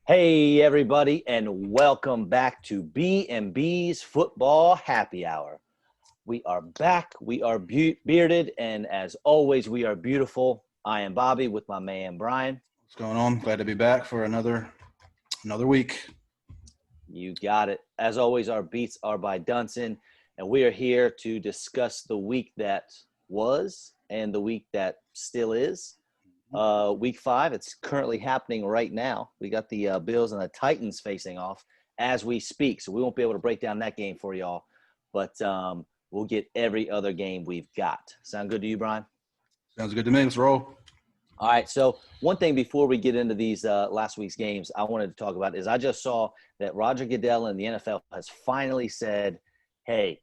Hey everybody, and welcome back to B&B's Football Happy Hour. We are back. We are bearded, and as always, we are beautiful. I am Bobby with my man Brian. What's going on? Glad to be back for another week. You got it. As always, our beats are by Dunson, and we are here to discuss the week that was and the week that still is. Week 5, it's currently happening right now. We got the Bills and the Titans facing off as we speak, so we won't be able to break down that game for y'all, but we'll get every other game we've got. Sound good to you, Brian? Sounds good to me. Let's roll. All right, so one thing before we get into these last week's games I wanted to talk about is I just saw that Roger Goodell and the NFL has finally said, hey,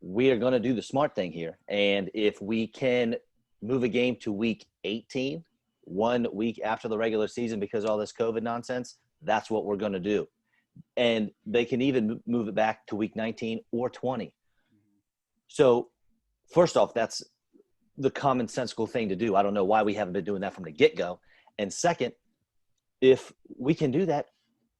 we are going to do the smart thing here, and if we can move a game to week 18, 1 week after the regular season because of all this COVID nonsense, that's what we're going to do. And they can even move it back to week 19 or 20. So first off, that's the commonsensical thing to do. I don't know why we haven't been doing that from the get-go. And second, if we can do that,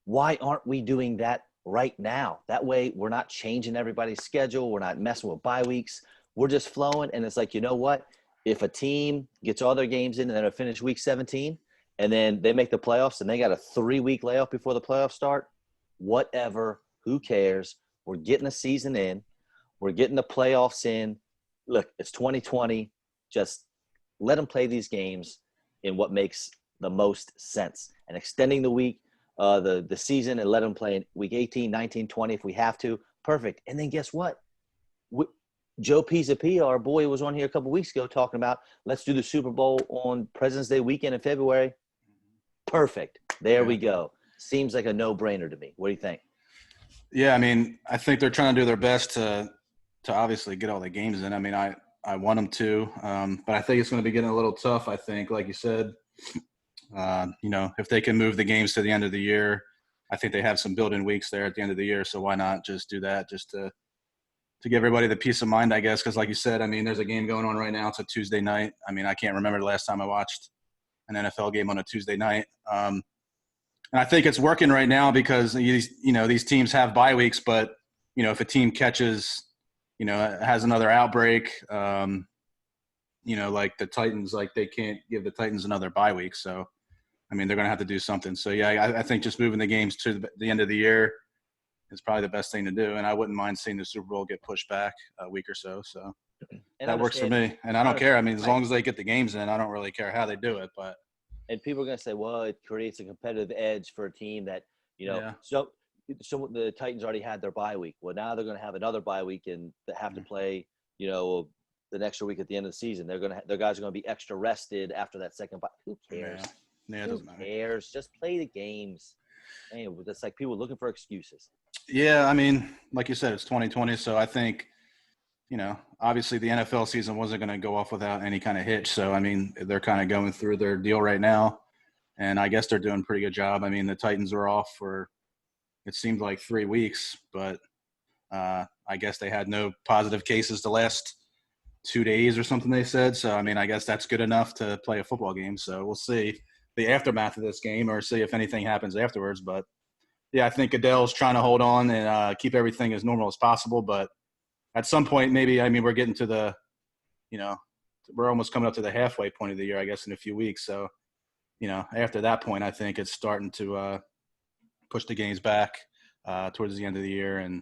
why aren't we doing that right now? That way we're not changing everybody's schedule. We're not messing with bye weeks. We're just flowing. And it's like, you know what? If a team gets all their games in and then finish week 17 and then they make the playoffs and they got a 3-week layoff before the playoffs start, whatever, who cares? We're getting the season in. We're getting the playoffs in. Look, it's 2020. Just let them play these games in what makes the most sense. And extending the week, the season, and let them play in week 18, 19, 20 if we have to. Perfect. And then guess what? Joe Pisapia, our boy, was on here a couple weeks ago talking about let's do the Super Bowl on President's Day weekend in February. Perfect. There we go. Seems like a no-brainer to me. What do you think? Yeah, I mean, I think they're trying to do their best to obviously get all the games in. I mean, I want them to, but I think it's going to be getting a little tough. I think, like you said, if they can move the games to the end of the year, I think they have some built-in weeks there at the end of the year. So why not just do that just to give everybody the peace of mind, I guess, because like you said, I mean, there's a game going on right now. It's a Tuesday night. I mean, I can't remember the last time I watched an NFL game on a Tuesday night. And I think it's working right now because these teams have bye weeks, but if a team catches, has another outbreak, like the Titans, like they can't give the Titans another bye week. So, I mean, they're going to have to do something. So, yeah, I think just moving the games to the end of the year is probably the best thing to do. And I wouldn't mind seeing the Super Bowl get pushed back a week or so. So that works for me. And I don't care. I mean, as long as they get the games in, I don't really care how they do it. But and people are going to say, well, it creates a competitive edge for a team that, so the Titans already had their bye week. Well, now they're going to have another bye week and they have to play, the extra week at the end of the season. Their guys are going to be extra rested after that second bye. Who cares? Yeah, it doesn't matter. Who cares? Just play the games. Anyway, it's like people looking for excuses. Yeah, I mean, like you said, it's 2020, so I think, obviously the NFL season wasn't going to go off without any kind of hitch. So, I mean, they're kind of going through their deal right now, and I guess they're doing a pretty good job. I mean, the Titans were off for, it seemed like 3 weeks, but I guess they had no positive cases the last 2 days or something they said. So, I mean, I guess that's good enough to play a football game. So we'll see the aftermath of this game or see if anything happens afterwards. But yeah, I think Goodell's trying to hold on and keep everything as normal as possible. But at some point, maybe, I mean, we're getting to we're almost coming up to the halfway point of the year, I guess, in a few weeks. So, after that point, I think it's starting to push the games back towards the end of the year. And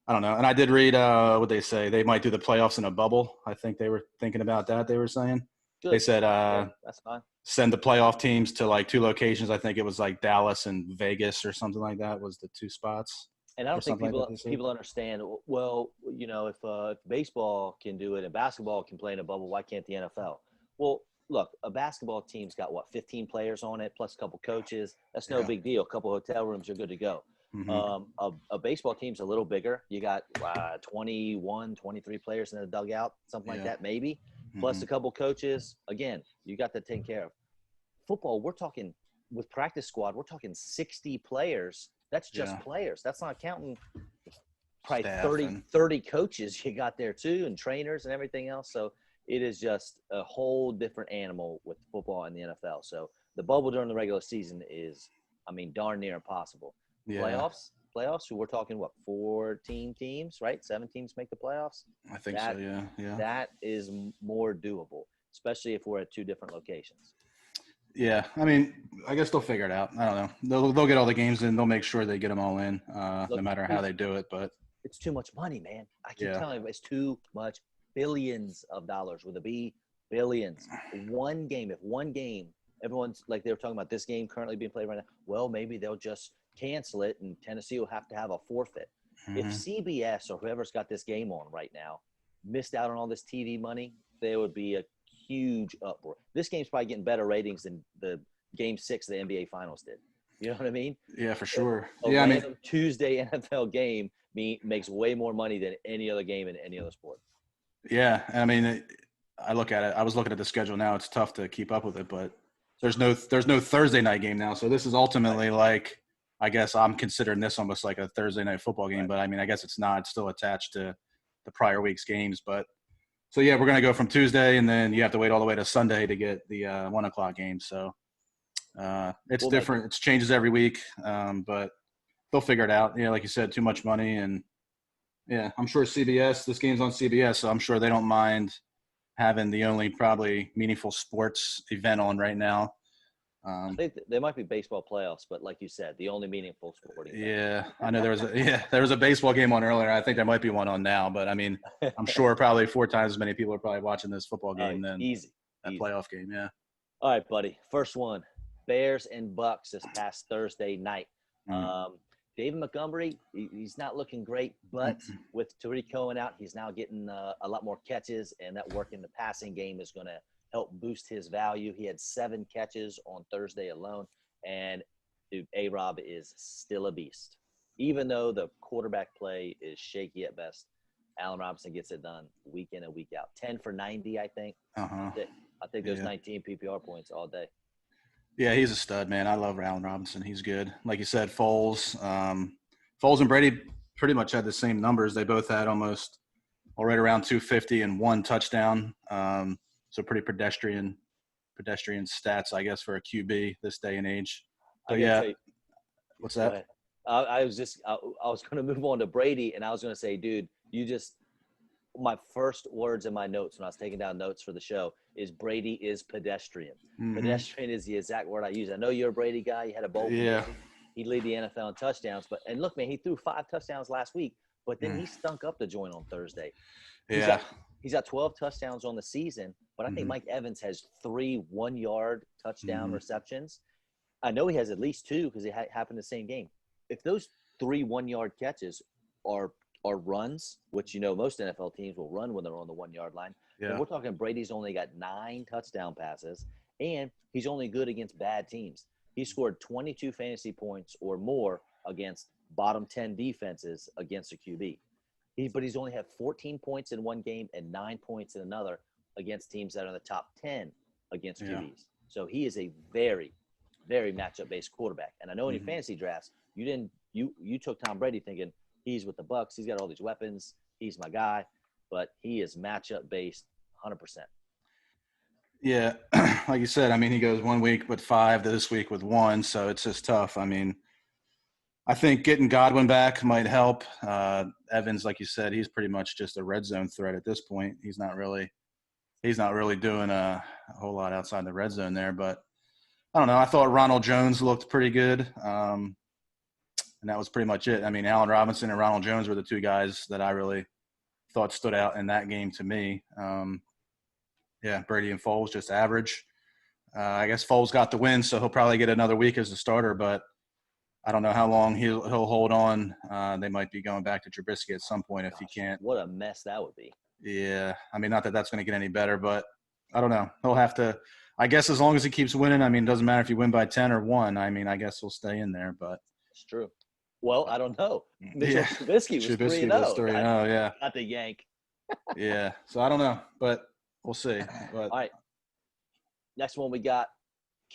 I don't know. And I did read what they say. They might do the playoffs in a bubble. I think they were thinking about that, they were saying. Good. They said that's fine. Send the playoff teams to like 2 locations. I think it was like Dallas and Vegas or something like that was the 2 spots. And I don't think people understand, well, if baseball can do it and basketball can play in a bubble, why can't the NFL? Well, look, a basketball team's got, 15 players on it plus a couple coaches. That's no big deal. A couple hotel rooms, you're good to go. Mm-hmm. A baseball team's a little bigger. You got 21, 23 players in the dugout, something like that maybe. Plus a couple coaches. Again, you got that taken care of. Football, we're talking with practice squad, we're talking 60 players. That's just players. That's not counting probably 30 coaches you got there too, and trainers and everything else. So it is just a whole different animal with football and the NFL. So the bubble during the regular season is I mean, darn near impossible. Yeah, Playoffs. We're talking what, 14 teams, right? 7 teams make the playoffs. I think so. That Yeah. that is more doable, especially if we're at 2 different locations. Yeah, I mean, I guess they'll figure it out. I don't know. They'll get all the games in. They'll make sure they get them all in, no Look, matter how they do it. But it's too much money, man. I keep yeah, telling you, it's too much. Billions of dollars with a B, billions. One game, if one game, everyone's like they were talking about this game currently being played right now. Well, maybe they'll just cancel it, and Tennessee will have to have a forfeit. If hmm CBS or whoever's got this game on right now missed out on all this TV money, there would be a huge uproar. This game's probably getting better ratings than the Game 6 of the NBA Finals did. You know what I mean? yeah, for sure. A Yeah, I mean, random Tuesday NFL game makes way more money than any other game in any other sport. yeah, I mean, I look at it. I was looking at the schedule now. It's tough to keep up with it, but there's no Thursday night game now. So this is ultimately like, I guess I'm considering this almost like a Thursday night football game, but I mean, I guess it's not. It's still attached to the prior week's games, but. So yeah, we're gonna go from Tuesday, and then you have to wait all the way to Sunday to get the 1 o'clock game. So it's Well, like, different. It changes every week, but they'll figure it out. Yeah, like you said, too much money, and yeah, I'm sure CBS. This game's on CBS, so I'm sure they don't mind having the only probably meaningful sports event on right now. I think there might be baseball playoffs, but like you said, the only meaningful sporting Yeah, I know there was a baseball game on earlier. I think there might be one on now, but I mean, event. I'm sure probably 4 times as many people are probably watching this football game than Easy, that easy. playoff game. Yeah. All right, buddy. First one: Bears and Bucks this past Thursday night. Mm. David Montgomery, he's not looking great, but with Tariq Cohen out, he's now getting a lot more catches, and that work in the passing game is going to help boost his value. He had 7 catches on Thursday alone, and dude, A-Rob is still a beast. Even though the quarterback play is shaky at best, Allen Robinson gets it done week in and week out. 10 for 90, I think. Uh-huh. I think there's Yeah. 19 PPR points all day. Yeah, he's a stud, man. I love Allen Robinson. He's good. Like you said, Foles and Brady pretty much had the same numbers. They both had almost right around 250 and 1 touchdown. So pretty pedestrian stats, I guess, for a QB this day and age. I But gotta yeah, tell you, what's go that? ahead. I was going to move on to Brady, and I was going to say, dude, my first words in my notes when I was taking down notes for the show is Brady is pedestrian. Mm-hmm. Pedestrian is the exact word I use. I know you're a Brady guy. You had a bold prediction. He'd lead the NFL in touchdowns, and look, man, he threw 5 touchdowns last week, but then he stunk up the joint on Thursday. Yeah. He's got 12 touchdowns on the season, but I think Mike Evans has 3 one-yard touchdown receptions. I know he has at least 2 because it happened the same game. If those 3 one-yard catches are runs, which most NFL teams will run when they're on the 1-yard line, then we're talking Brady's only got 9 touchdown passes, and he's only good against bad teams. He scored 22 fantasy points or more against bottom 10 defenses against a QB. But he's only had 14 points in one game and 9 points in another against teams that are in the top 10 against QBs. So he is a very, very matchup-based quarterback. And I know in your fantasy drafts, you took Tom Brady thinking he's with the Bucks. He's got all these weapons. He's my guy. But he is matchup-based 100%. Yeah, like you said, I mean, he goes 1 week with 5 to this week with 1, so it's just tough. I mean, I think getting Godwin back might help. Evans, like you said, he's pretty much just a red zone threat at this point. He's not really doing a whole lot outside the red zone there. But I don't know. I thought Ronald Jones looked pretty good, and that was pretty much it. I mean, Allen Robinson and Ronald Jones were the 2 guys that I really thought stood out in that game to me. Yeah, Brady and Foles just average. I guess Foles got the win, so he'll probably get another week as a starter, but I don't know how long he'll hold on. They might be going back to Trubisky at some point if he can't. What a mess that would be. Yeah, I mean, not that that's going to get any better, but I don't know. He'll have to. I guess as long as he keeps winning, I mean, it doesn't matter if you win by 10 or 1. I mean, I guess he'll stay in there, but it's true. Well, I don't know. Yeah, Trubisky was 3-0. Yeah, got the yank. Yeah, so I don't know, but we'll see. But all right, next one we got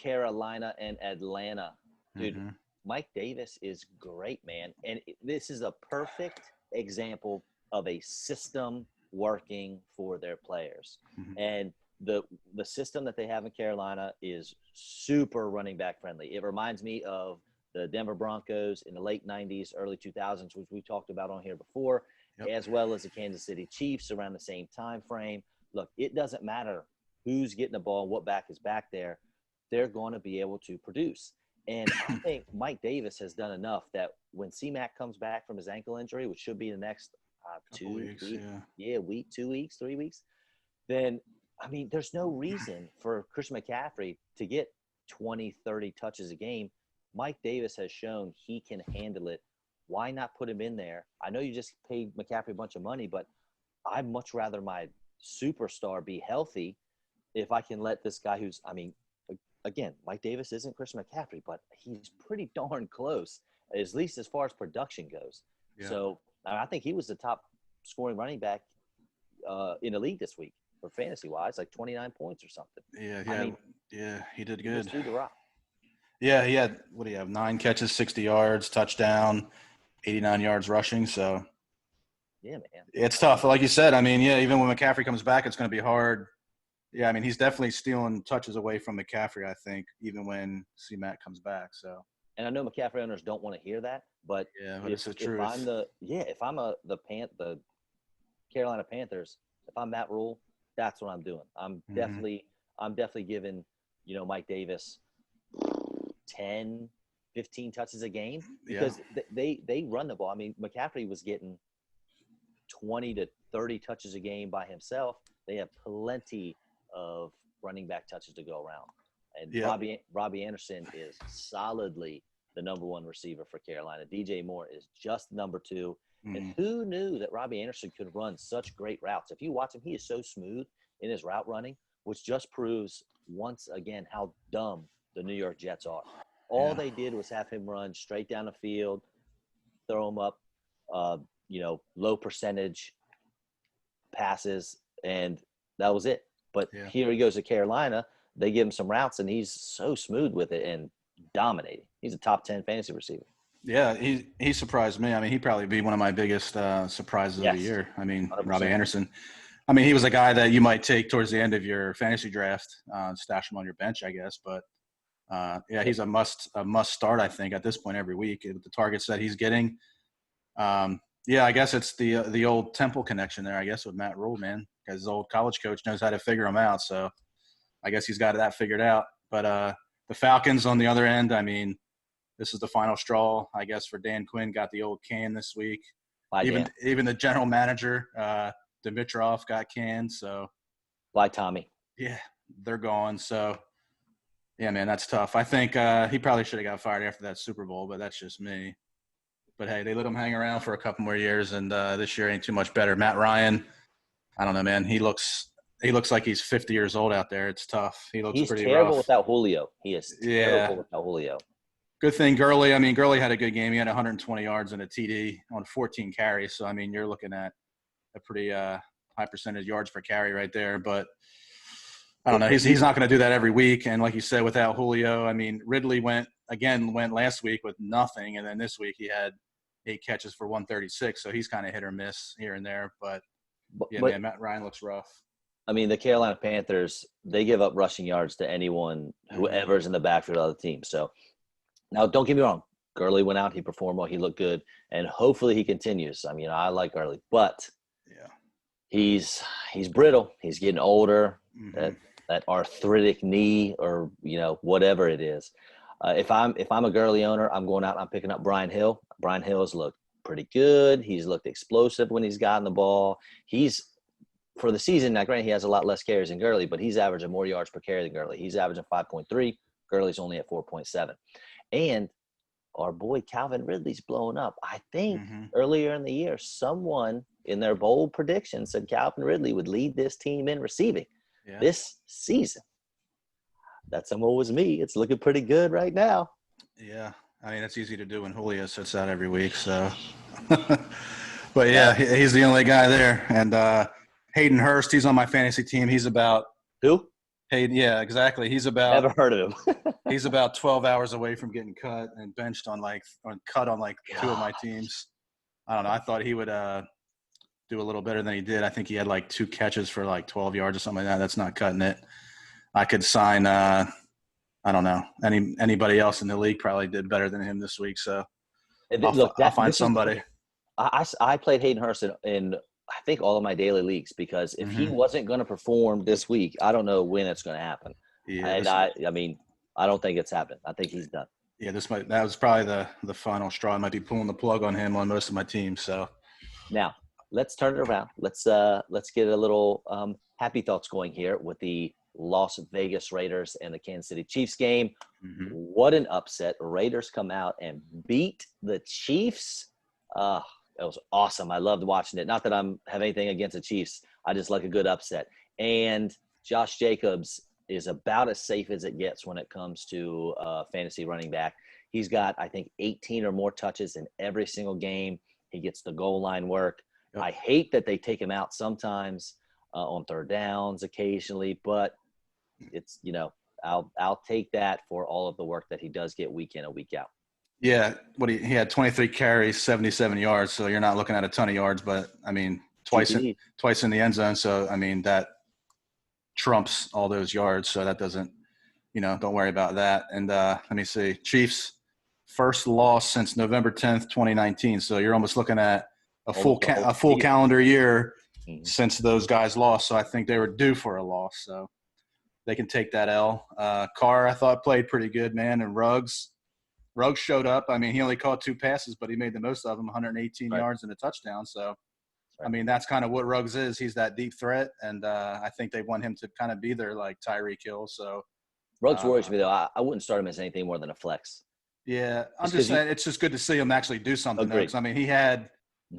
Carolina and Atlanta, dude. Mike Davis is great, man, and this is a perfect example of a system working for their players. And the system that they have in Carolina is super running back friendly. It reminds me of the Denver Broncos in the late 90s, early 2000s, which we talked about on here before, Yep. as well as the Kansas City Chiefs around the same time frame. Look, it doesn't matter who's getting the ball and what back is back there. They're going to be able to produce. And I think Mike Davis has done enough that when C-Mac comes back from his ankle injury, which should be the next 2 weeks, week, 2 weeks, 3 weeks, then, I mean, there's no reason for Christian McCaffrey to get 20, 30 touches a game. Mike Davis has shown he can handle it. Why not put him in there? I know you just paid McCaffrey a bunch of money, but I'd much rather my superstar be healthy if I can let this guy who's, I mean, again, Mike Davis isn't Christian McCaffrey, but he's pretty darn close, at least as far as production goes. Yeah. So I think he was the top scoring running back in the league this week for fantasy-wise, like 29 points or something. He did good. He was the rock. Yeah, he had, 9 catches, 60 yards, touchdown, 89 yards rushing. So, yeah, man. It's tough. Like you said, I mean, even when McCaffrey comes back, it's going to be hard. Yeah, I mean, he's definitely stealing touches away from McCaffrey, I think, even when C-Mac comes back. So, and I know McCaffrey owners don't want to hear that, but it's the truth. If I'm the Carolina Panthers, if I'm Matt Rule, that's what I'm doing. I'm definitely giving, Mike Davis 10, 15 touches a game because they run the ball. I mean, McCaffrey was getting 20 to 30 touches a game by himself. They have plenty of running back touches to go around. And Robbie Anderson is solidly the number one receiver for Carolina. DJ Moore is just number 2. And who knew that Robbie Anderson could run such great routes? If you watch him, he is so smooth in his route running, which just proves once again how dumb the New York Jets are. All they did was have him run straight down the field, throw him up, low percentage passes, and that was it. But here he goes to Carolina. They give him some routes, and he's so smooth with it and dominating. He's a top 10 fantasy receiver. Yeah, he surprised me. I mean, he'd probably be one of my biggest surprises of the year. I mean, 100%. Robbie Anderson. I mean, he was a guy that you might take towards the end of your fantasy draft, stash him on your bench, I guess. But, he's a must start, I think, at this point every week with the targets that he's getting. I guess it's the old Temple connection there, I guess, with Matt Rule, man, because his old college coach knows how to figure him out. So I guess he's got that figured out. But the Falcons on the other end, I mean, this is the final straw, I guess, for Dan Quinn. Got the old can this week. Even the general manager, Dimitrov, got canned. So, bye, Tommy. Yeah, they're gone. So, yeah, man, that's tough. I think he probably should have got fired after that Super Bowl, but that's just me. But, hey, they let him hang around for a couple more years, and this year ain't too much better. Matt Ryan, I don't know, man. He looks like he's 50 years old out there. It's tough. He's pretty rough. He's terrible without Julio. He is terrible without Julio. Good thing Gurley. I mean, Gurley had a good game. He had 120 yards and a TD on 14 carries. So, I mean, you're looking at a pretty high percentage yards per carry right there. But I don't know. He's not going to do that every week. And like you said, without Julio, I mean, Ridley went last week with nothing. And then this week he had 8 catches for 136. So he's kind of hit or miss here and there. But man, Matt Ryan looks rough. I mean, the Carolina Panthers, they give up rushing yards to anyone, whoever's in the backfield of the team. So, now, don't get me wrong. Gurley went out. He performed well. He looked good. And hopefully he continues. I mean, I like Gurley. But he's brittle. He's getting older. That arthritic knee or, whatever it is. If I'm a Gurley owner, I'm going out and I'm picking up Brian Hill. Brian Hill has looked pretty good. He's looked explosive when he's gotten the ball. For the season, now granted, he has a lot less carries than Gurley, but he's averaging more yards per carry than Gurley. He's averaging 5.3. Gurley's only at 4.7. And our boy Calvin Ridley's blowing up. I think earlier in the year, someone in their bold prediction said Calvin Ridley would lead this team in receiving this season. That's almost me. It's looking pretty good right now. Yeah. I mean, it's easy to do when Julio sits out every week. So, but he's the only guy there. And Hayden Hurst, he's on my fantasy team. He's about who? Hayden, yeah, exactly. He's about never heard of him. He's about 12 hours away from getting cut and benched on 2 of my teams. I don't know. I thought he would do a little better than he did. I think he had 2 catches for 12 yards or something like that. That's not cutting it. I could sign I don't know. Anybody else in the league probably did better than him this week. So Look, I'll find this is the somebody. thing. I played Hayden Hurst in I think all of my daily leagues because if he Mm-hmm. wasn't going to perform this week, I don't know when it's going to happen. Yeah, And I mean, I don't think it's happened. I think he's done. yeah, that was probably the final straw. I might be pulling the plug on him on most of my teams. So Now, let's turn it around. Let's get a little happy thoughts going here with the Las Vegas Raiders and the Kansas City Chiefs game. mm-hmm. What an upset. Raiders come out and beat the Chiefs. It was awesome. I loved watching it. Not that I'm have anything against the Chiefs. I just like a good upset. And Josh Jacobs is about as safe as it gets when it comes to fantasy running back. He's got, I think, 18 or more touches in every single game. He gets the goal line work. Yep. I hate that they take him out sometimes on third downs occasionally, but it's, I'll take that for all of the work that he does get week in and week out. Yeah, he had 23 carries, 77 yards. So you're not looking at a ton of yards, but I mean, twice in the end zone. So I mean that trumps all those yards. So that doesn't, don't worry about that. And let me see, Chiefs first loss since November 10th, 2019. So you're almost looking at a full calendar year since those guys lost. So I think they were due for a loss. So they can take that L. Carr, I thought, played pretty good, man. And Ruggs showed up. I mean, he only caught 2 passes, but he made the most of them, 118 yards and a touchdown. So, I mean, that's kind of what Ruggs is. He's that deep threat, and I think they want him to kind of be their, like, Tyreek Hill. So Ruggs worries me, though. I wouldn't start him as anything more than a flex. Yeah, I'm just saying it's just good to see him actually do something. Because, I mean, he had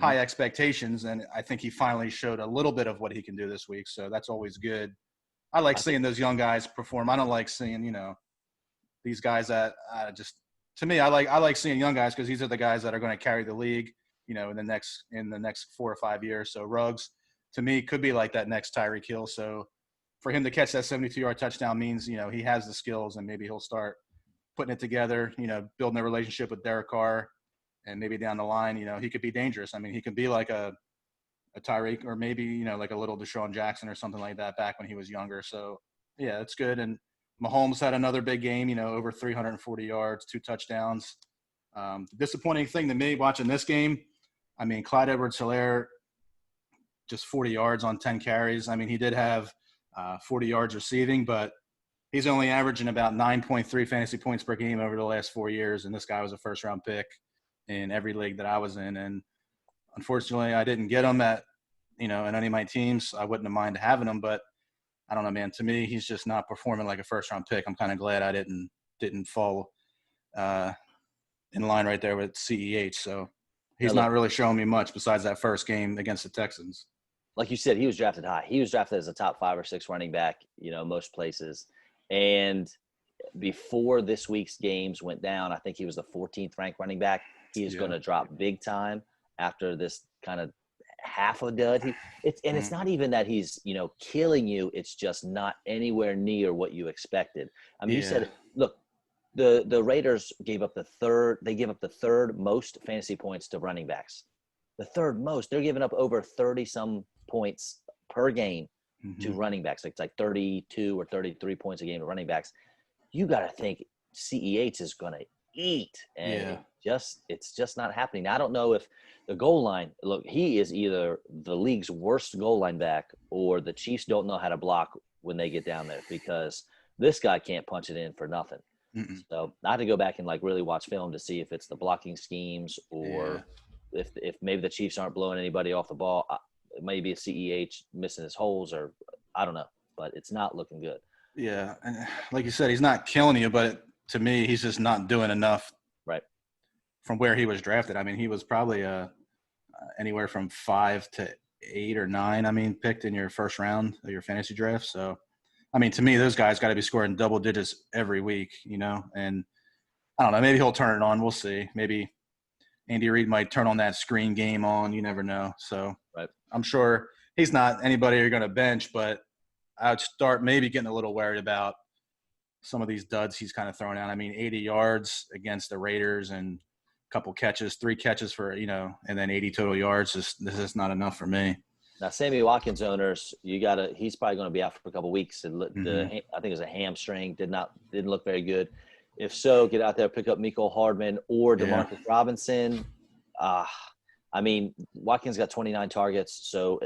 high expectations, and I think he finally showed a little bit of what he can do this week. So that's always good. I like seeing those young guys perform. I don't like seeing, these guys that to me, I like seeing young guys because these are the guys that are going to carry the league, in the next 4 or 5 years. So Ruggs, to me, could be like that next Tyreek Hill. So for him to catch that 72-yard touchdown means, he has the skills and maybe he'll start putting it together, building a relationship with Derek Carr, and maybe down the line, he could be dangerous. I mean, he could be like a Tyreek or maybe, like a little Deshaun Jackson or something like that back when he was younger. So, yeah, it's good. And Mahomes had another big game, over 340 yards, 2 touchdowns. The disappointing thing to me watching this game, I mean, Clyde Edwards-Helaire, just 40 yards on 10 carries. I mean, he did have 40 yards receiving, but he's only averaging about 9.3 fantasy points per game over the last 4 years. And this guy was a first-round pick in every league that I was in. And unfortunately, I didn't get him in any of my teams. I wouldn't have minded having him, but I don't know, man. To me, he's just not performing like a first-round pick. I'm kind of glad I didn't fall in line right there with CEH. So he's not really showing me much besides that first game against the Texans. Like you said, he was drafted high. He was drafted as a top 5 or 6 running back, most places. And before this week's games went down, I think he was the 14th ranked running back. He is going to drop big time after this kind of half a dud. It's not even that he's, killing you. It's just not anywhere near what you expected. I mean, you said, look, the Raiders gave up the third most fantasy points to running backs. The third most. They're giving up over 30-some points per game to running backs. It's like 32 or 33 points a game to running backs. You got to think CEH is going to eat, and it's just not happening. Now, I don't know if the goal line. Look, he is either the league's worst goal line back, or the Chiefs don't know how to block when they get down there, because this guy can't punch it in for nothing. So I had to go back and really watch film to see if it's the blocking schemes or if maybe the Chiefs aren't blowing anybody off the ball. It may be a CEH missing his holes, or I don't know, but it's not looking good. Yeah, and like you said, he's not killing you, but to me, he's just not doing enough. Right. From where he was drafted, I mean, he was probably anywhere from 5 to 8 or 9. I mean, picked in your first round of your fantasy draft. So, I mean, to me, those guys got to be scoring double digits every week, And I don't know, maybe he'll turn it on. We'll see. Maybe Andy Reid might turn on that screen game on. You never know. So, I'm sure he's not anybody you're going to bench, but I'd start maybe getting a little worried about some of these duds he's kind of throwing out. I mean, 80 yards against the Raiders and a couple catches, 3 catches for, and then 80 total yards. This is not enough for me. Now, Sammy Watkins owners, he's probably going to be out for a couple of weeks. I think it was a hamstring. Didn't look very good. If so, get out there, pick up Mecole Hardman or Demarcus Robinson. I mean, Watkins got 29 targets, so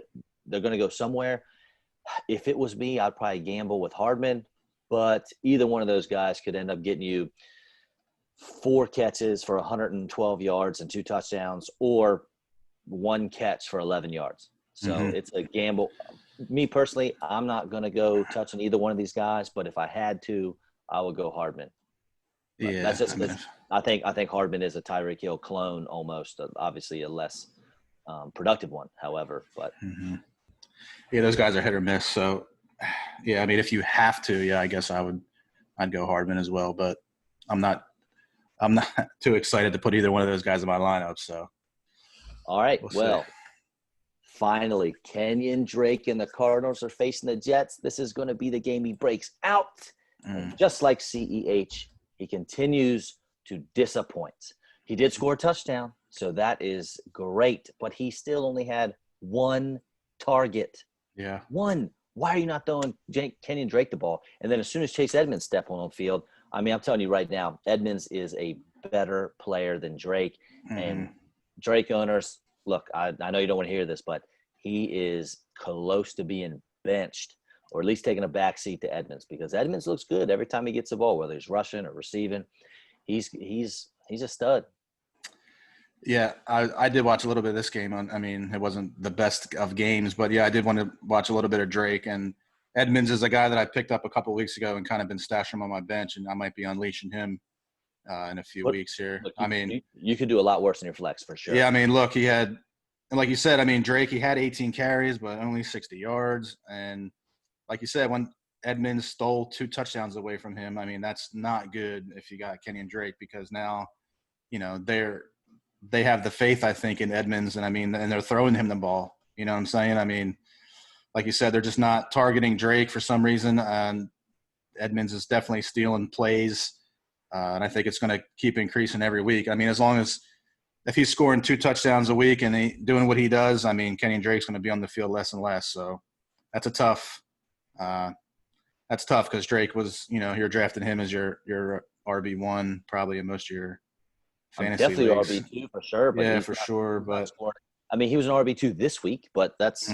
they're going to go somewhere. If it was me, I'd probably gamble with Hardman, but either one of those guys could end up getting you 4 catches for 112 yards and 2 touchdowns, or 1 catch for 11 yards. So it's a gamble. Me personally, I'm not going to go touching either one of these guys, but if I had to, I would go Hardman. But that's just I think Hardman is a Tyreek Hill clone almost, obviously a less productive one, however. But yeah, those guys are hit or miss. So yeah, I mean, if you have to, yeah, I guess I'd go Hardman as well. But I'm not too excited to put either one of those guys in my lineup. So all right, well. Finally, Kenyon Drake and the Cardinals are facing the Jets. This is going to be the game he breaks out. And just like CEH, he continues to disappoint. He did score a touchdown, so that is great. But he still only had 1 target. Yeah. 1. Why are you not throwing Kenyon Drake the ball? And then as soon as Chase Edmonds stepped on the field, I mean, I'm telling you right now, Edmonds is a better player than Drake. And Drake owners – look, I know you don't want to hear this, but he is close to being benched or at least taking a back seat to Edmonds, because Edmonds looks good every time he gets the ball, whether he's rushing or receiving. He's a stud. Yeah, I did watch a little bit of this game. I mean, it wasn't the best of games, but yeah, I did want to watch a little bit of Drake. And Edmonds is a guy that I picked up a couple of weeks ago and kind of been stashing him on my bench, and I might be unleashing him in a few weeks here. Look, you could do a lot worse in your flex for sure. Yeah, I mean, look, he had, and like you said, I mean, Drake, he had 18 carries, but only 60 yards. And like you said, when Edmonds stole 2 touchdowns away from him, I mean, that's not good if you got Kenyon Drake, because now, you know, they have the faith, I think, in Edmonds, and I mean, and they're throwing him the ball. You know what I'm saying? I mean, like you said, they're just not targeting Drake for some reason, and Edmonds is definitely stealing plays. And I think it's going to keep increasing every week. I mean, as long as if he's scoring 2 touchdowns a week and he doing what he does, I mean, Kenyon Drake's going to be on the field less and less. So that's tough because Drake was, you know, you're drafting him as your RB1 probably in most of your fantasy definitely leagues. RB2 for sure. But yeah, for sure. But I mean, he was an RB2 this week, but that's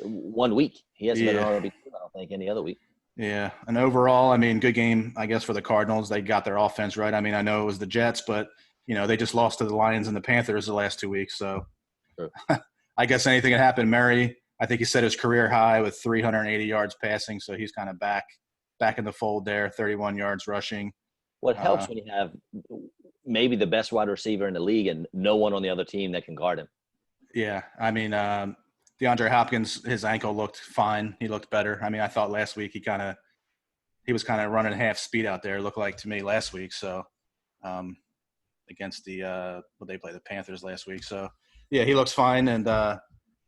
1 week. He hasn't been an RB2, I don't think, any other week. Yeah, and overall, I mean, good game, I guess, for the Cardinals. They got their offense right. I mean, I know it was the Jets, but, you know, they just lost to the Lions and the Panthers the last 2 weeks. So sure. I guess anything can happen. Murray, I think he set his career high with 380 yards passing, so he's kind of back in the fold there, 31 yards rushing. What helps when you have maybe the best wide receiver in the league and no one on the other team that can guard him. Yeah, I mean, DeAndre Hopkins, his ankle looked fine. He looked better. I mean, I thought last week he was kind of running half speed out there, looked like to me last week. So against they played the Panthers last week. So yeah, he looks fine. And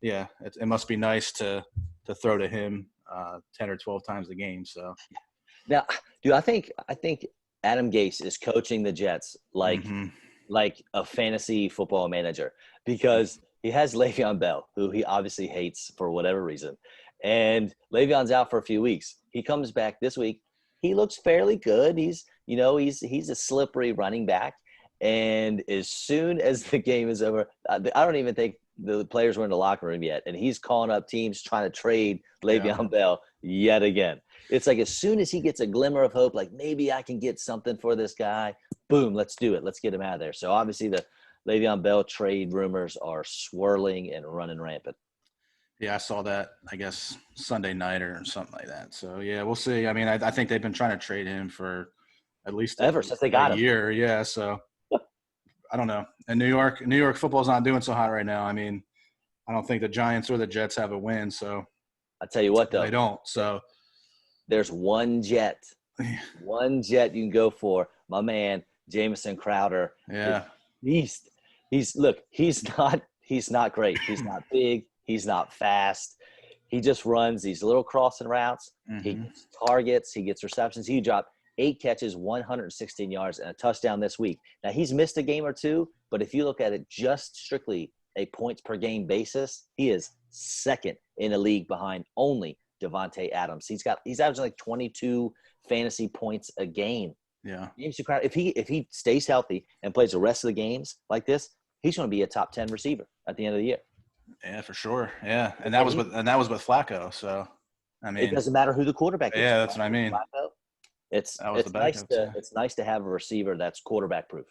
yeah, it must be nice to throw to him 10 or 12 times a game. So now, dude, I think Adam Gase is coaching the Jets like a fantasy football manager, because he has Le'Veon Bell, who he obviously hates for whatever reason. And Le'Veon's out for a few weeks. He comes back this week. He looks fairly good. He's a slippery running back. And as soon as the game is over, I don't even think the players were in the locker room yet. And he's calling up teams trying to trade Le'Veon Bell yet again. It's like as soon as he gets a glimmer of hope, like maybe I can get something for this guy, boom, let's do it. Let's get him out of there. So obviously the Le'Veon Bell trade rumors are swirling and running rampant. Yeah, I saw that, I guess, Sunday night or something like that. So, yeah, we'll see. I mean, I think they've been trying to trade him for at least ever since they got him. Year. Yeah, so I don't know. And New York football's not doing so hot right now. I mean, I don't think the Giants or the Jets have a win. So I tell you what, though. They don't. So there's one Jet you can go for. My man, Jamison Crowder. Yeah. He's not great. He's not big. He's not fast. He just runs these little crossing routes. He gets targets. He gets receptions. He dropped 8 catches, 116 yards, and a touchdown this week. Now, he's missed a game or two, but if you look at it just strictly a points per game basis, he is second in the league behind only Devontae Adams. He's averaging like 22 fantasy points a game. Yeah. If he stays healthy and plays the rest of the games like this, he's going to be a top 10 receiver at the end of the year. Yeah, for sure. Yeah, and that was with Flacco. So, I mean, it doesn't matter who the quarterback is. Yeah, that's what I mean. Flacco, it's backup, it's nice to have a receiver that's quarterback proof.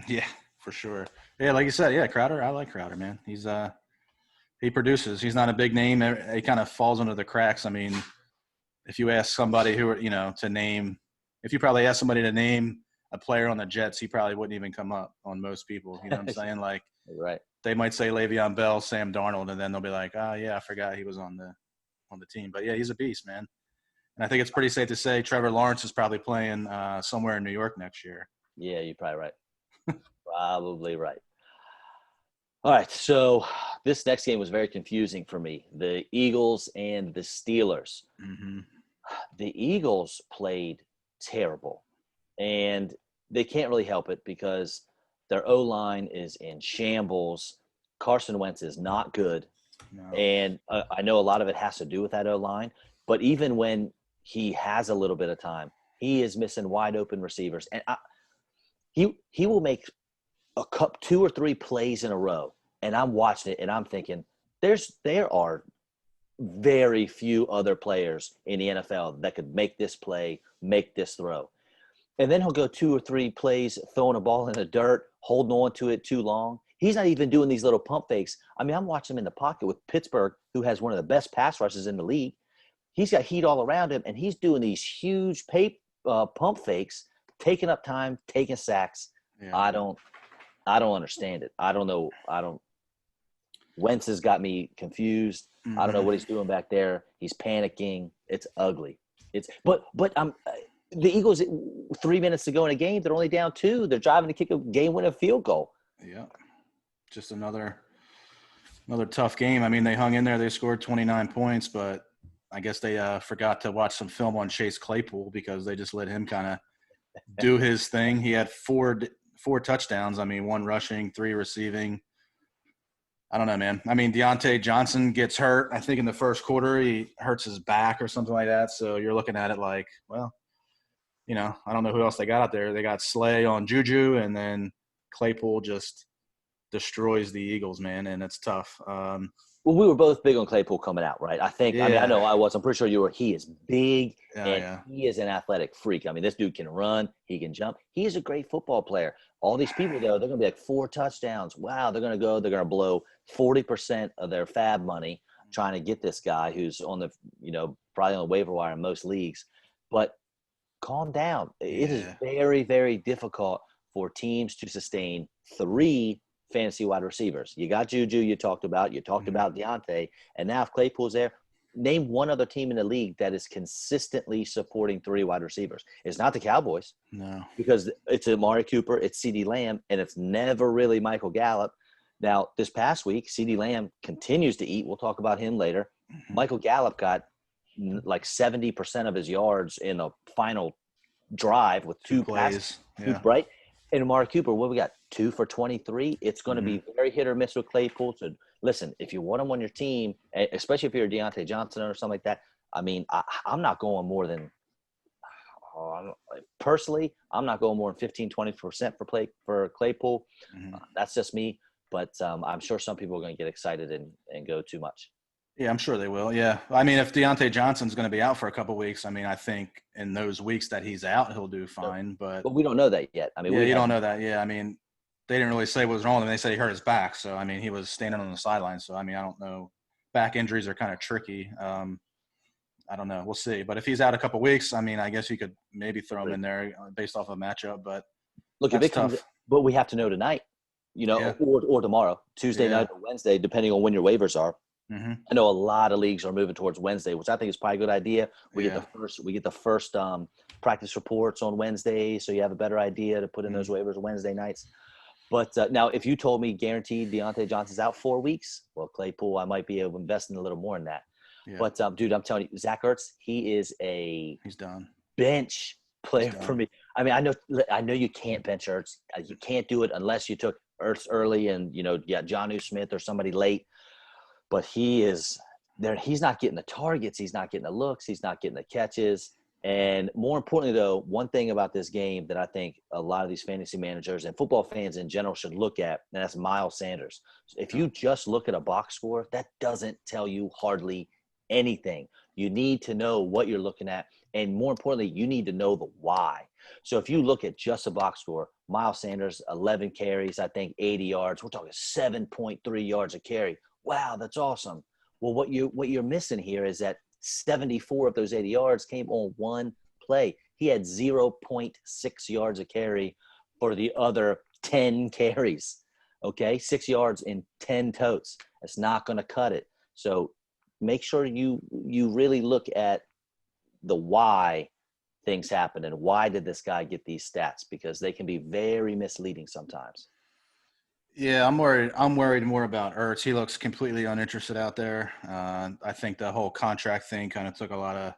Yeah, for sure. Yeah, like you said, yeah, Crowder. I like Crowder, man. He produces. He's not a big name. He kind of falls under the cracks. I mean, if you ask somebody to name, if you probably ask somebody to name a player on the Jets, he probably wouldn't even come up on most people. You know what I'm saying? Like, right. They might say Le'Veon Bell, Sam Darnold, and then they'll be like, oh, yeah, I forgot he was on the team. But, yeah, he's a beast, man. And I think it's pretty safe to say Trevor Lawrence is probably playing somewhere in New York next year. Yeah, you're probably right. Probably right. All right, so this next game was very confusing for me. The Eagles and the Steelers. Mm-hmm. The Eagles played terrible, and they can't really help it because their O-line is in shambles. Carson Wentz is not good, and I know a lot of it has to do with that O-line, but even when he has a little bit of time, he is missing wide open receivers, and he will make a cup 2 or 3 plays in a row, and I'm watching it and I'm thinking there are very few other players in the NFL that could make this play, make this throw. And then he'll go 2 or 3 plays throwing a ball in the dirt, holding on to it too long. He's not even doing these little pump fakes. I mean, I'm watching him in the pocket with Pittsburgh, who has one of the best pass rushes in the league. He's got heat all around him, and he's doing these huge pump fakes, taking up time, taking sacks. Yeah. I don't understand it. I don't know. Wentz has got me confused. Mm-hmm. I don't know what he's doing back there. He's panicking. It's ugly. But the Eagles, 3 minutes to go in a game, they're only down 2. They're driving to kick a game-winning field goal. Yeah, just another tough game. I mean, they hung in there. They scored 29 points, but I guess they forgot to watch some film on Chase Claypool because they just let him kind of do his thing. He had four touchdowns. I mean, 1 rushing, 3 receiving. I don't know, man. I mean, Deontay Johnson gets hurt. I think in the first quarter he hurts his back or something like that. So you're looking at it like, well, I don't know who else they got out there. They got Slay on Juju, and then Claypool just destroys the Eagles, man, and it's tough. Well, we were both big on Claypool coming out, right? I think. Yeah. I mean, I know I was. I'm pretty sure you were. He is big, he is an athletic freak. I mean, this dude can run. He can jump. He is a great football player. All these people, though, they're going to be like 4 touchdowns. Wow, they're going to blow 40% of their fab money trying to get this guy who's on the, probably on the waiver wire in most leagues. But calm down. It is very, very difficult for teams to sustain 3 fantasy wide receivers. You got Juju you talked about Deontay, and now if Claypool's there, name one other team in the league that is consistently supporting 3 wide receivers. It's not the Cowboys. No. Because it's Amari Cooper, it's CeeDee Lamb, and it's never really Michael Gallup. Now, this past week, CeeDee Lamb continues to eat. We'll talk about him later. Mm-hmm. Michael Gallup got like 70% of his yards in a final drive with 2 plays. Right? And Amari Cooper, what we got? 2 for 23. It's going to be very hit or miss with Claypool. So listen, if you want him on your team, especially if you're Deontay Johnson or something like that, I mean, I'm not going more than personally, I'm not going more than 15-20% for Claypool. Mm-hmm. That's just me. But I'm sure some people are going to get excited and go too much. Yeah, I'm sure they will. Yeah. I mean, if Deontay Johnson's going to be out for a couple of weeks, I mean, I think in those weeks that he's out, he'll do fine. But we don't know that yet. I mean, you don't know that. Yeah. I mean, they didn't really say what was wrong with him. They said he hurt his back. So, I mean, he was standing on the sideline. So, I mean, I don't know. Back injuries are kind of tricky. I don't know. We'll see. But if he's out a couple of weeks, I mean, I guess you could maybe throw him in there based off a matchup. But look, if it comes, but we have to know tonight, or tomorrow, Tuesday night or Wednesday, depending on when your waivers are. Mm-hmm. I know a lot of leagues are moving towards Wednesday, which I think is probably a good idea. We get the first practice reports on Wednesday, so you have a better idea to put in those waivers Wednesday nights. But now, if you told me guaranteed Deontay Johnson's out 4 weeks, well, Claypool, I might be able to invest in a little more in that. Yeah. But dude, I'm telling you, Zach Ertz, he's done. Bench player for me. I mean, I know you can't bench Ertz. You can't do it unless you took Ertz early and, Jonnu Smith or somebody late. But he is there. He's not getting the targets. He's not getting the looks. He's not getting the catches. And more importantly, though, one thing about this game that I think a lot of these fantasy managers and football fans in general should look at, and that's Miles Sanders. If you just look at a box score, that doesn't tell you hardly anything. You need to know what you're looking at. And more importantly, you need to know the why. So if you look at just a box score, Miles Sanders, 11 carries, I think 80 yards. We're talking 7.3 yards a carry. Wow, that's awesome. Well, what you're missing here is that 74 of those 80 yards came on one play. He had 0.6 yards a carry for the other 10 carries. Okay, 6 yards in 10 totes. That's not going to cut it. So make sure you really look at the why things happen and why did this guy get these stats, because they can be very misleading sometimes. Yeah, I'm worried. I'm worried more about Ertz. He looks completely uninterested out there. I think the whole contract thing kind of took a lot of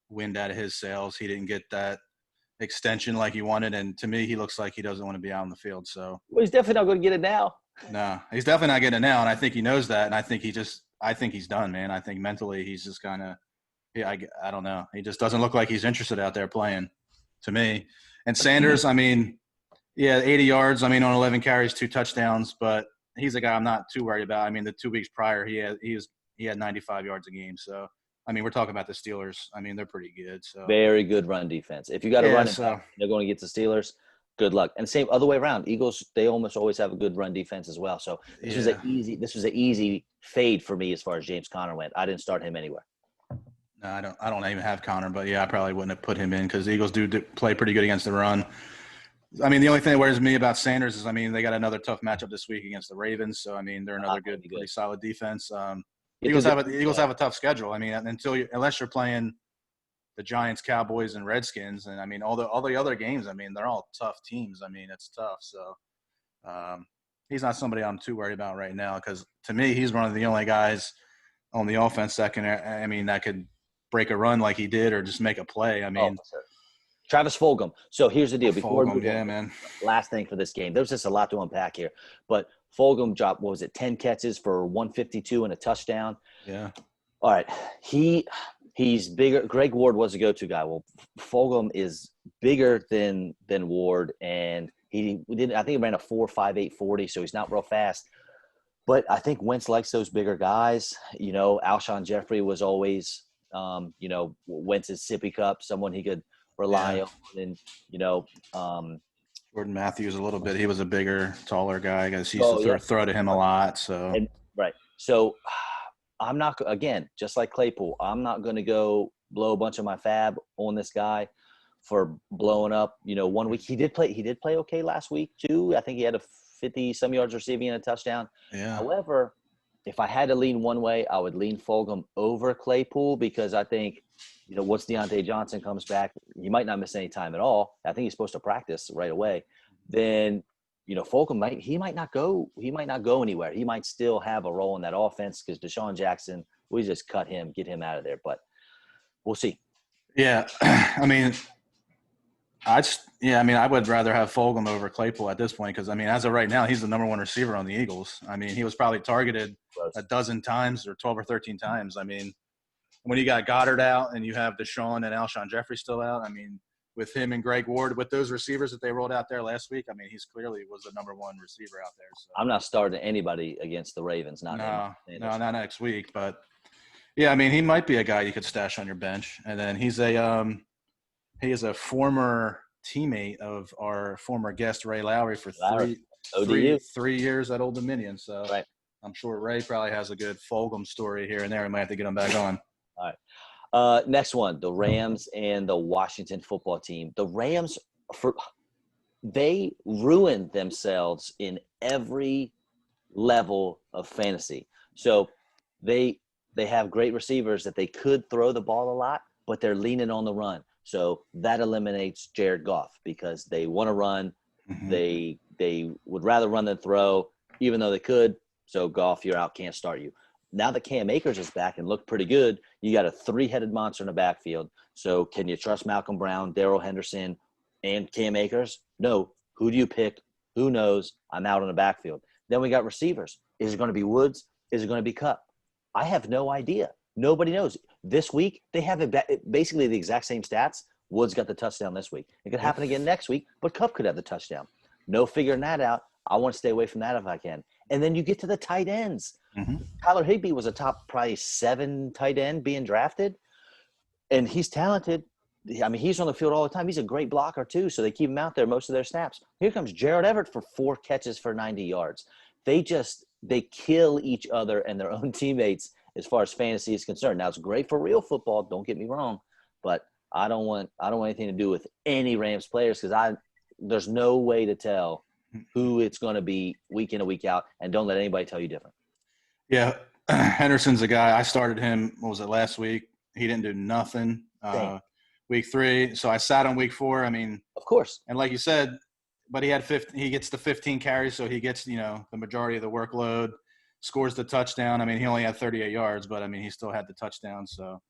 wind out of his sails. He didn't get that extension like he wanted, and to me, he looks like he doesn't want to be out on the field. So, well, he's definitely not going to get it now. no, he's definitely not getting it now, and I think he knows that. And I think he's done, man. I think mentally he's just kind of, yeah, I don't know. He just doesn't look like he's interested out there playing, to me. And Sanders, I mean. Yeah, 80 yards. I mean, on 11 carries, 2 touchdowns. But he's a guy I'm not too worried about. I mean, the 2 weeks prior, he had 95 yards a game. So, I mean, we're talking about the Steelers. I mean, they're pretty good. So very good run defense. If you got to run it back, they're going to get the Steelers. Good luck. And same other way around. Eagles, they almost always have a good run defense as well. So this was an easy fade for me as far as James Conner went. I didn't start him anywhere. No, I don't even have Conner, but yeah, I probably wouldn't have put him in because the Eagles do play pretty good against the run. I mean, the only thing that worries me about Sanders is, I mean, they got another tough matchup this week against the Ravens. So, I mean, they're another pretty solid defense. Eagles have a tough schedule. I mean, unless you're playing the Giants, Cowboys, and Redskins, and I mean, all the other games, I mean, they're all tough teams. I mean, it's tough. So, he's not somebody I'm too worried about right now because to me, he's one of the only guys on the offense that could break a run like he did or just make a play. I mean. Travis Fulgham. So here's the deal. Before Fulgham, yeah, man. Last thing for this game. There's just a lot to unpack here. But Fulgham dropped, 10 catches for 152 and a touchdown? Yeah. All right. He's bigger. Greg Ward was a go-to guy. Well, Fulgham is bigger than Ward, and I think he ran a 4.58 40, so he's not real fast. But I think Wentz likes those bigger guys. Alshon Jeffrey was always, Wentz's sippy cup, someone he could rely on, and Jordan Matthews a little bit. He was a bigger, taller guy. I guess he used to throw to him a lot. So right. So I'm not, again, just like Claypool, I'm not going to go blow a bunch of my fab on this guy for blowing up. 1 week he did play okay last week too. I think he had a 50 some yards receiving and a touchdown. Yeah. However, if I had to lean one way, I would lean Fulgham over Claypool because I think, once Deontay Johnson comes back, he might not miss any time at all. I think he's supposed to practice right away. Then, Fulgham might not go anywhere. He might still have a role in that offense because Deshaun Jackson, we just cut him, get him out of there. But we'll see. Yeah, I mean, I would rather have Fulgham over Claypool at this point because, I mean, as of right now, he's the number 1 receiver on the Eagles. I mean, he was probably targeted a dozen times or 12 or 13 times. I mean, when you got Goddard out and you have Deshaun and Alshon Jeffrey still out, I mean, with him and Greg Ward, with those receivers that they rolled out there last week, I mean, he's clearly was the number 1 receiver out there. So. I'm not starting anybody against the Ravens. No, not next week. But, yeah, I mean, he might be a guy you could stash on your bench. And then he is a former teammate of our former guest, Ray Lowry, for 3 years at Old Dominion. So right. I'm sure Ray probably has a good Fulgham story here and there. We might have to get him back on. All right. Next one, the Rams and the Washington football team. The Rams, they ruined themselves in every level of fantasy. So they have great receivers that they could throw the ball a lot, but they're leaning on the run. So that eliminates Jared Goff because they want to run. Mm-hmm. They would rather run than throw, even though they could. So Goff, you're out, can't start you. Now that Cam Akers is back and looked pretty good, you got a 3-headed monster in the backfield. So can you trust Malcolm Brown, Darrell Henderson, and Cam Akers? No. Who do you pick Who knows? I'm out on the backfield. Then we got receivers. Is it going to be Woods? Is it going to be Cup? I have no idea. Nobody knows. This week, they have basically the exact same stats. Woods got the touchdown this week. It could happen again next week, but Cup could have the touchdown. No figuring that out. I want to stay away from that if I can. And then you get to the tight ends. Mm-hmm. Tyler Higbee was a top probably 7 tight end being drafted, and he's talented. I mean, he's on the field all the time. He's a great blocker too, so they keep him out there most of their snaps. Here comes Gerald Everett for 4 catches for 90 yards. They kill each other and their own teammates as far as fantasy is concerned. Now, it's great for real football, don't get me wrong, but I don't want anything to do with any Rams players because there's no way to tell who it's going to be week in and week out, and don't let anybody tell you different. Yeah, Henderson's a guy. I started him, what was it, last week? He didn't do nothing. Week 3, so I sat on week 4. I mean, of course. And like you said, but he gets the 15 carries, so he gets, the majority of the workload, scores the touchdown. I mean, he only had 38 yards, but I mean, he still had the touchdown. So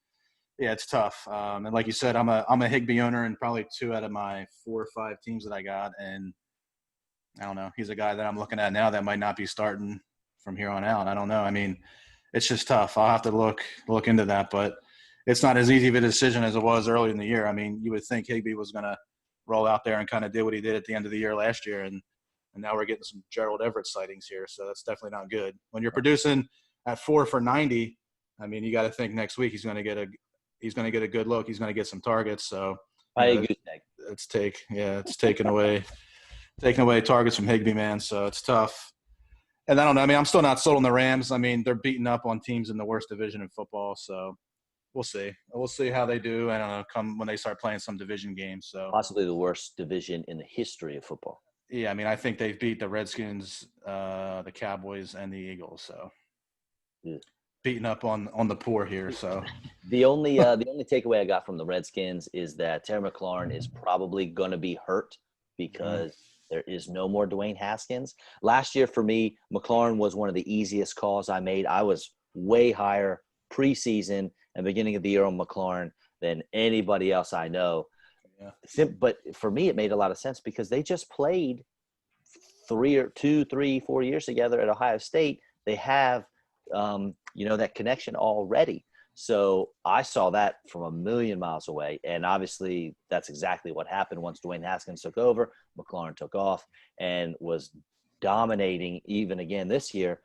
yeah, it's tough. And like you said, I'm a Higbee owner in probably 2 out of my 4 or 5 teams that I got. And I don't know, he's a guy that I'm looking at now that might not be starting from here on out. I don't know. I mean, it's just tough. I'll have to look into that, but it's not as easy of a decision as it was early in the year. I mean, you would think Higbee was going to roll out there and kind of do what he did at the end of the year last year. And now we're getting some Gerald Everett sightings here. So that's definitely not good. When you're producing at 4 for 90, I mean, you got to think next week he's going to get a good look. He's going to get some targets. So it's taking away targets from Higbee, man. So it's tough. And I don't know. I mean, I'm still not sold on the Rams. I mean, they're beating up on teams in the worst division in football. So we'll see. We'll see how they do. I don't know, come when they start playing some division games. So possibly the worst division in the history of football. Yeah, I mean, I think they've beat the Redskins, the Cowboys, and the Eagles. So beating up on the poor here. So the only takeaway I got from the Redskins is that Terry McLaurin is probably going to be hurt because there is no more Dwayne Haskins. Last year for me, McLaurin was one of the easiest calls I made. I was way higher preseason and beginning of the year on McLaurin than anybody else I know. Yeah. But for me, it made a lot of sense because they just played 4 years together at Ohio State. They have, that connection already. So I saw that from a million miles away. And obviously that's exactly what happened once Dwayne Haskins took over. McLaurin took off and was dominating even again this year.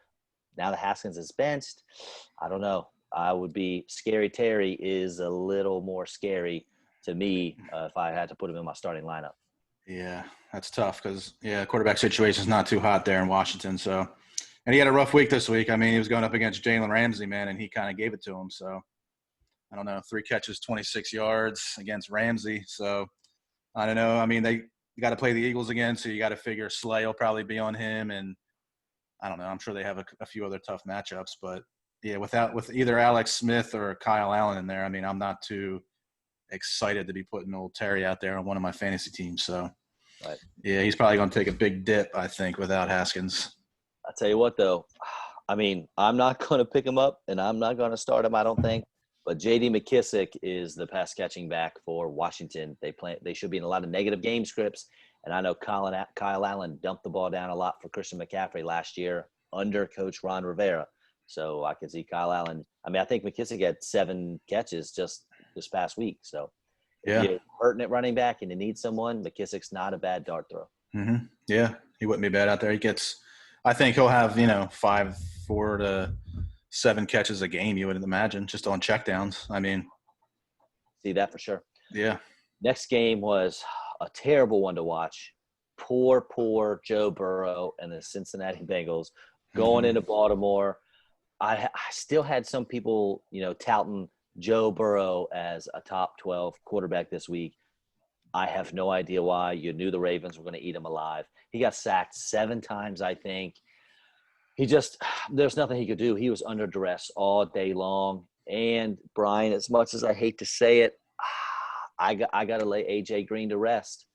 Now that Haskins is benched, I don't know. I would be Scary Terry is a little more scary to me if I had to put him in my starting lineup. Yeah, that's tough because, quarterback situation is not too hot there in Washington. So, and he had a rough week this week. I mean, he was going up against Jalen Ramsey, man, and he kind of gave it to him. So, I don't know, 3 catches, 26 yards against Ramsey. So, I don't know. I mean, you got to play the Eagles again, so you got to figure Slay will probably be on him. And I don't know. I'm sure they have a few other tough matchups. But, yeah, with either Alex Smith or Kyle Allen in there, I mean, I'm not too excited to be putting old Terry out there on one of my fantasy teams. So, right. Yeah, he's probably going to take a big dip, I think, without Haskins. I'll tell you what, though. I mean, I'm not going to pick him up, and I'm not going to start him, I don't think. But J.D. McKissick is the pass-catching back for Washington. They should be in a lot of negative game scripts. And I know Kyle Allen dumped the ball down a lot for Christian McCaffrey last year under Coach Ron Rivera. So I could see Kyle Allen. I mean, I think McKissick had 7 catches just this past week. So if you're hurting at running back and you need someone, McKissick's not a bad dart throw. Mm-hmm. Yeah, he wouldn't be bad out there. I think he'll have, 4 to 7 catches a game, you would imagine, just on checkdowns. I mean. See that for sure. Yeah. Next game was a terrible one to watch. Poor Joe Burrow and the Cincinnati Bengals going into Baltimore. I still had some people, touting Joe Burrow as a top 12 quarterback this week. I have no idea why. You knew the Ravens were going to eat him alive. He got sacked 7 times, I think. There's nothing he could do. He was under duress all day long. And, Brian, as much as I hate to say it, I got to lay A.J. Green to rest.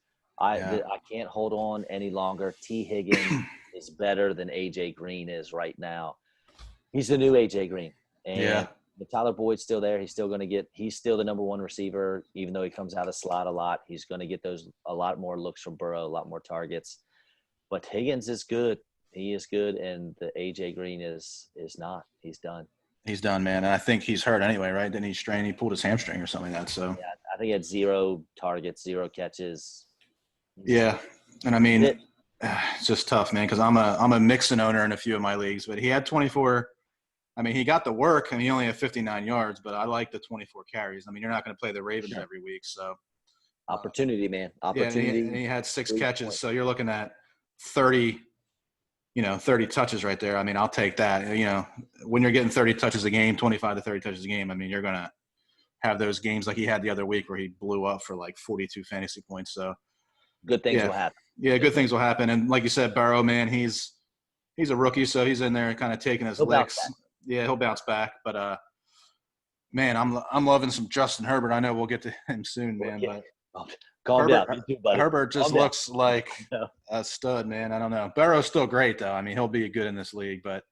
I can't hold on any longer. T. Higgins is better than A.J. Green is right now. He's the new A.J. Green. And Tyler Boyd's still there. He's still the number 1 receiver, even though he comes out of slot a lot. He's going to get a lot more looks from Burrow, a lot more targets. But Higgins is good. He is good, and the AJ Green is not. He's done. He's done, man. And I think he's hurt anyway, right? Didn't he strain? He pulled his hamstring or something like that. So Yeah, I think he had 0 targets, 0 catches. yeah, and I mean, it's just tough, man. Because I'm a Mixon owner in a few of my leagues, but he had 24. I mean, he got the work, and he only had 59 yards. But I like the 24 carries. I mean, you're not going to play the Ravens every week, so Opportunity, man. yeah. Opportunity. And he had 6 catches, so you're looking at 30. 30 touches right there. I mean, I'll take that. When you're getting 30 touches a game, 25 to 30 touches a game, I mean, you're going to have those games like he had the other week where he blew up for like 42 fantasy points. So good things will happen. Yeah, good things will happen. And like you said, Burrow, man, he's a rookie, so he's in there kind of taking his licks. Yeah, he'll bounce back. But man, I'm loving some Justin Herbert. I know we'll get to him soon, man. But calm down. Me too, buddy. Herbert just looks like a stud, man. I don't know. Burrow's still great, though. I mean, he'll be good in this league. But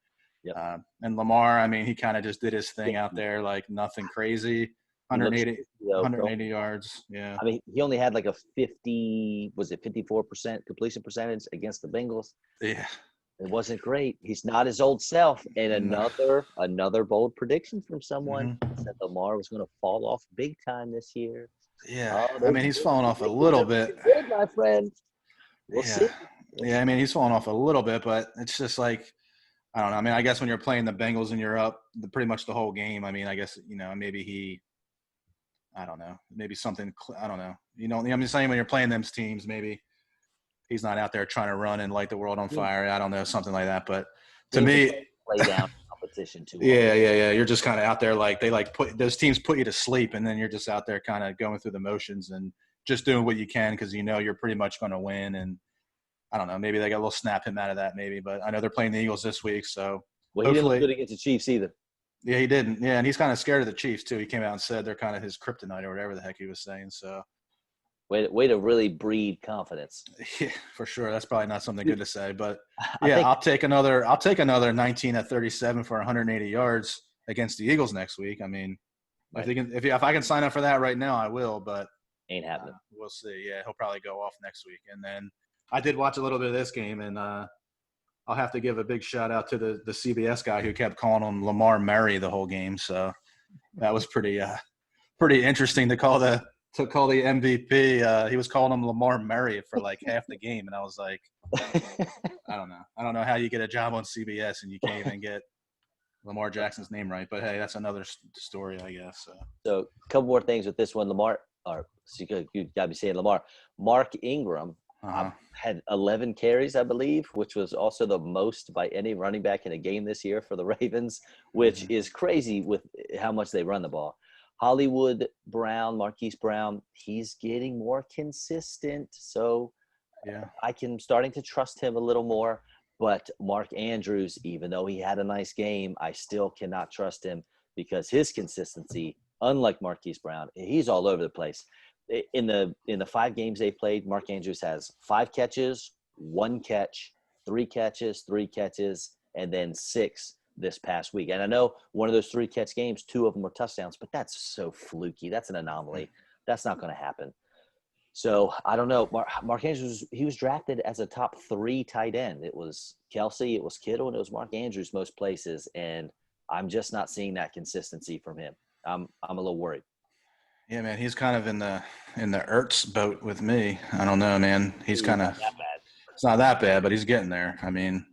and Lamar, I mean, he kind of just did his thing out there, like nothing crazy. 180 yards. Yeah. I mean, he only had like a 54% completion percentage against the Bengals. Yeah. It wasn't great. He's not his old self. And another bold prediction from someone said Lamar was going to fall off big time this year. Yeah. I mean, he's fallen off a little bit. Good, my friend. We'll see. Yeah, I mean, he's fallen off a little bit, but it's just like, I don't know. I mean, I guess when you're playing the Bengals and you're up pretty much the whole game, I mean, I guess, maybe I don't know. Maybe something – I don't know. I'm just saying when you're playing them teams, maybe he's not out there trying to run and light the world on fire. I don't know, something like that. But to me – play down competition too. Yeah. You're just kind of out there like they like put – those teams put you to sleep, and then you're just out there kind of going through the motions and just doing what you can because you're pretty much going to win. And I don't know. Maybe they got a little snap him out of that maybe. But I know they're playing the Eagles this week, so – Well, he didn't look good against the Chiefs either. Yeah, he didn't. Yeah, and he's kind of scared of the Chiefs too. He came out and said they're kind of his kryptonite or whatever the heck he was saying. So, way to really breed confidence. Yeah, for sure. That's probably not something good to say, but yeah, I'll take another 19 at 37 for 180 yards against the Eagles next week. I mean, if I can sign up for that right now, I will. But ain't happening. We'll see. Yeah, he'll probably go off next week. And then I did watch a little bit of this game, and I'll have to give a big shout out to the CBS guy who kept calling him Lamar Murray the whole game. So that was pretty interesting to call the MVP. He was calling him Lamar Murray for like half the game, and I was like, I don't know how you get a job on CBS and you can't even get Lamar Jackson's name right. But hey, that's another story, I guess. So a couple more things with this one, Lamar. You got to be saying Lamar. Mark Ingram. Had 11 carries, I believe, which was also the most by any running back in a game this year for the Ravens, which is crazy with how much they run the ball. Hollywood Brown, Marquise Brown, he's getting more consistent. So I'm starting to trust him a little more. But Mark Andrews, even though he had a nice game, I still cannot trust him because his consistency, unlike Marquise Brown, he's all over the place. In the 5 games they played, Mark Andrews has 5 catches, 1 catch, 3 catches, 3 catches, and then 6 this past week. And I know one of those 3 catch games, 2 of them were touchdowns, but that's so fluky. That's an anomaly. That's not going to happen. So I don't know. Mark Andrews, he was drafted as a top 3 tight end. It was Kelsey, it was Kittle, and it was Mark Andrews most places. And I'm just not seeing that consistency from him. I'm a little worried. Yeah, man, he's kind of in the Ertz boat with me. I don't know, man. He's kind of – it's not that bad, but he's getting there. I mean,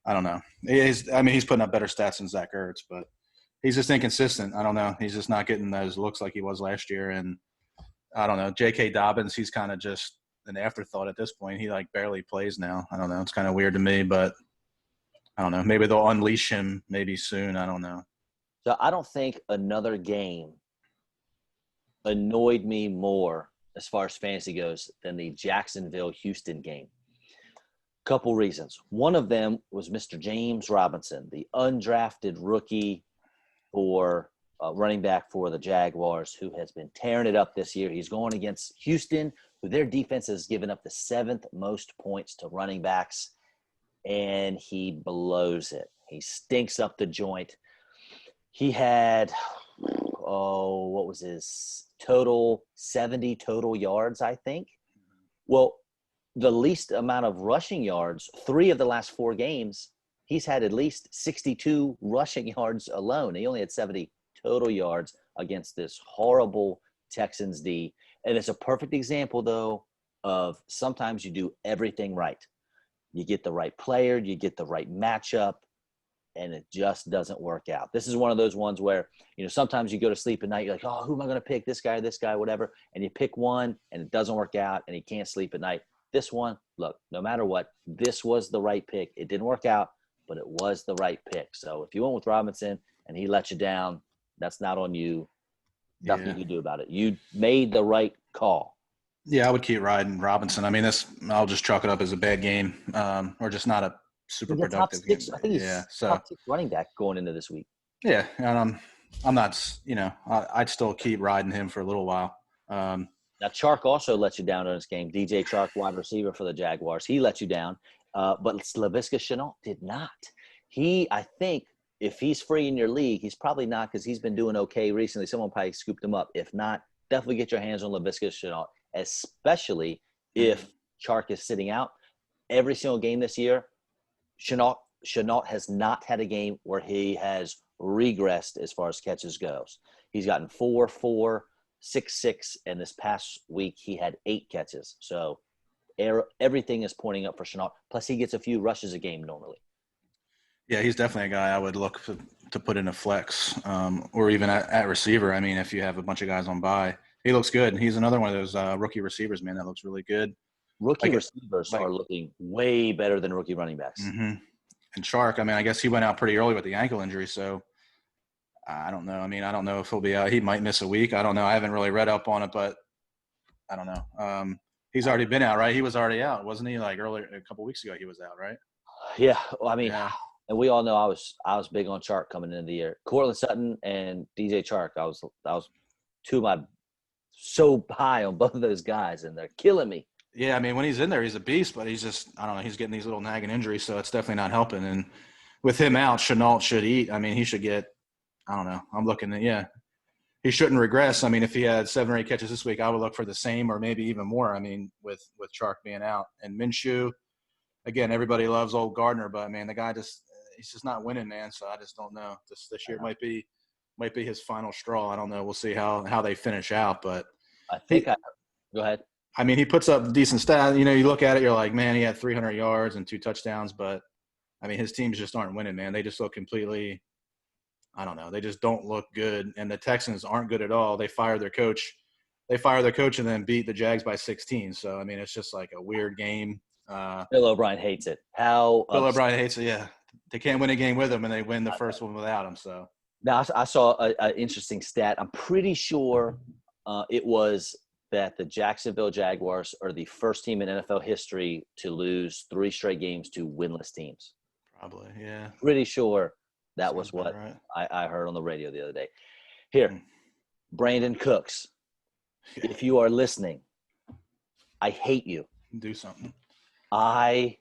I don't know. He's putting up better stats than Zach Ertz, but he's just inconsistent. I don't know. He's just not getting those looks like he was last year. And I don't know. J.K. Dobbins, he's kind of just an afterthought at this point. He, like, barely plays now. I don't know. It's kind of weird to me, but I don't know. Maybe they'll unleash him maybe soon. I don't know. So I don't think another game annoyed me more as far as fantasy goes than the Jacksonville-Houston game. Couple reasons. One of them was Mr. James Robinson, the undrafted rookie for running back for the Jaguars, who has been tearing it up this year. He's going against Houston, who their defense has given up the 7th most points to running backs, and he blows it. He stinks up the joint. He had – what was his total? 70 total yards, I think. Well, the least amount of rushing yards, 3 of the last 4 games, he's had at least 62 rushing yards alone. He only had 70 total yards against this horrible Texans D. And it's a perfect example, though, of sometimes you do everything right. You get the right player, you get the right matchup, and it just doesn't work out. This is one of those ones where, sometimes you go to sleep at night, you're like, oh, who am I going to pick? This guy, whatever. And you pick one and it doesn't work out and you can't sleep at night. This one, look, no matter what, this was the right pick. It didn't work out, but it was the right pick. So if you went with Robinson and he let you down, that's not on you. Nothing you can do about it. You made the right call. Yeah, I would keep riding Robinson. I mean, I'll just chalk it up as a bad game, or just not a super productive game. I think he's top 6 running back going into this week. Yeah, and I'm not, I'd still keep riding him for a little while. Now, Chark also let you down in this game. DJ Chark, wide receiver for the Jaguars. He let you down, but Laviska Shenault did not. I think, if he's free in your league, he's probably not because he's been doing okay recently. Someone probably scooped him up. If not, definitely get your hands on Laviska Shenault, especially if Chark is sitting out. Every single game this year, Shenault has not had a game where he has regressed as far as catches goes. He's gotten 4, 4, 6, 6, and this past week he had 8 catches. So everything is pointing up for Shenault. Plus, he gets a few rushes a game normally. Yeah, he's definitely a guy I would look to put in a flex, or even at receiver. I mean, if you have a bunch of guys on bye, he looks good. He's another one of those rookie receivers, man, that looks really good. Rookie receivers are looking way better than rookie running backs. Mm-hmm. And Chark, I mean, I guess he went out pretty early with the ankle injury, so I don't know. I mean, I don't know if he'll be out. He might miss a week. I don't know. I haven't really read up on it, but I don't know. He's already been out, right? He was already out, wasn't he? Like earlier, a couple weeks ago, he was out, right? Yeah. Well, I mean, and we all know I was big on Chark coming into the year. Cortland Sutton and DJ Chark, I was two of my so high on both of those guys, and they're killing me. Yeah, I mean, when he's in there, he's a beast, but he's just, I don't know, he's getting these little nagging injuries, so it's definitely not helping. And with him out, Shenault should eat. I mean, he should get, I don't know, I'm looking at, he shouldn't regress. I mean, if he had 7 or 8 catches this week, I would look for the same or maybe even more. I mean, with Chark being out. And Minshew, again, everybody loves old Gardner, but, man, the guy he's just not winning, man, so I just don't know. This year might be his final straw. I don't know. We'll see how they finish out, but I think go ahead. I mean, he puts up decent stats. You look at it, you're like, man, he had 300 yards and 2 touchdowns. But, I mean, his teams just aren't winning, man. They just look completely – I don't know. They just don't look good. And the Texans aren't good at all. They fire their coach. And then beat the Jags by 16. So, I mean, it's just like a weird game. Bill O'Brien hates it. Bill O'Brien hates it, yeah. They can't win a game with him, and they win the first one without him. So now I saw an interesting stat. I'm pretty sure it was – that the Jacksonville Jaguars are the first team in NFL history to lose 3 straight games to winless teams. Probably, yeah. Pretty sure that was what I heard on the radio the other day. Here, Brandon Cooks, if you are listening, I hate you. Do something. I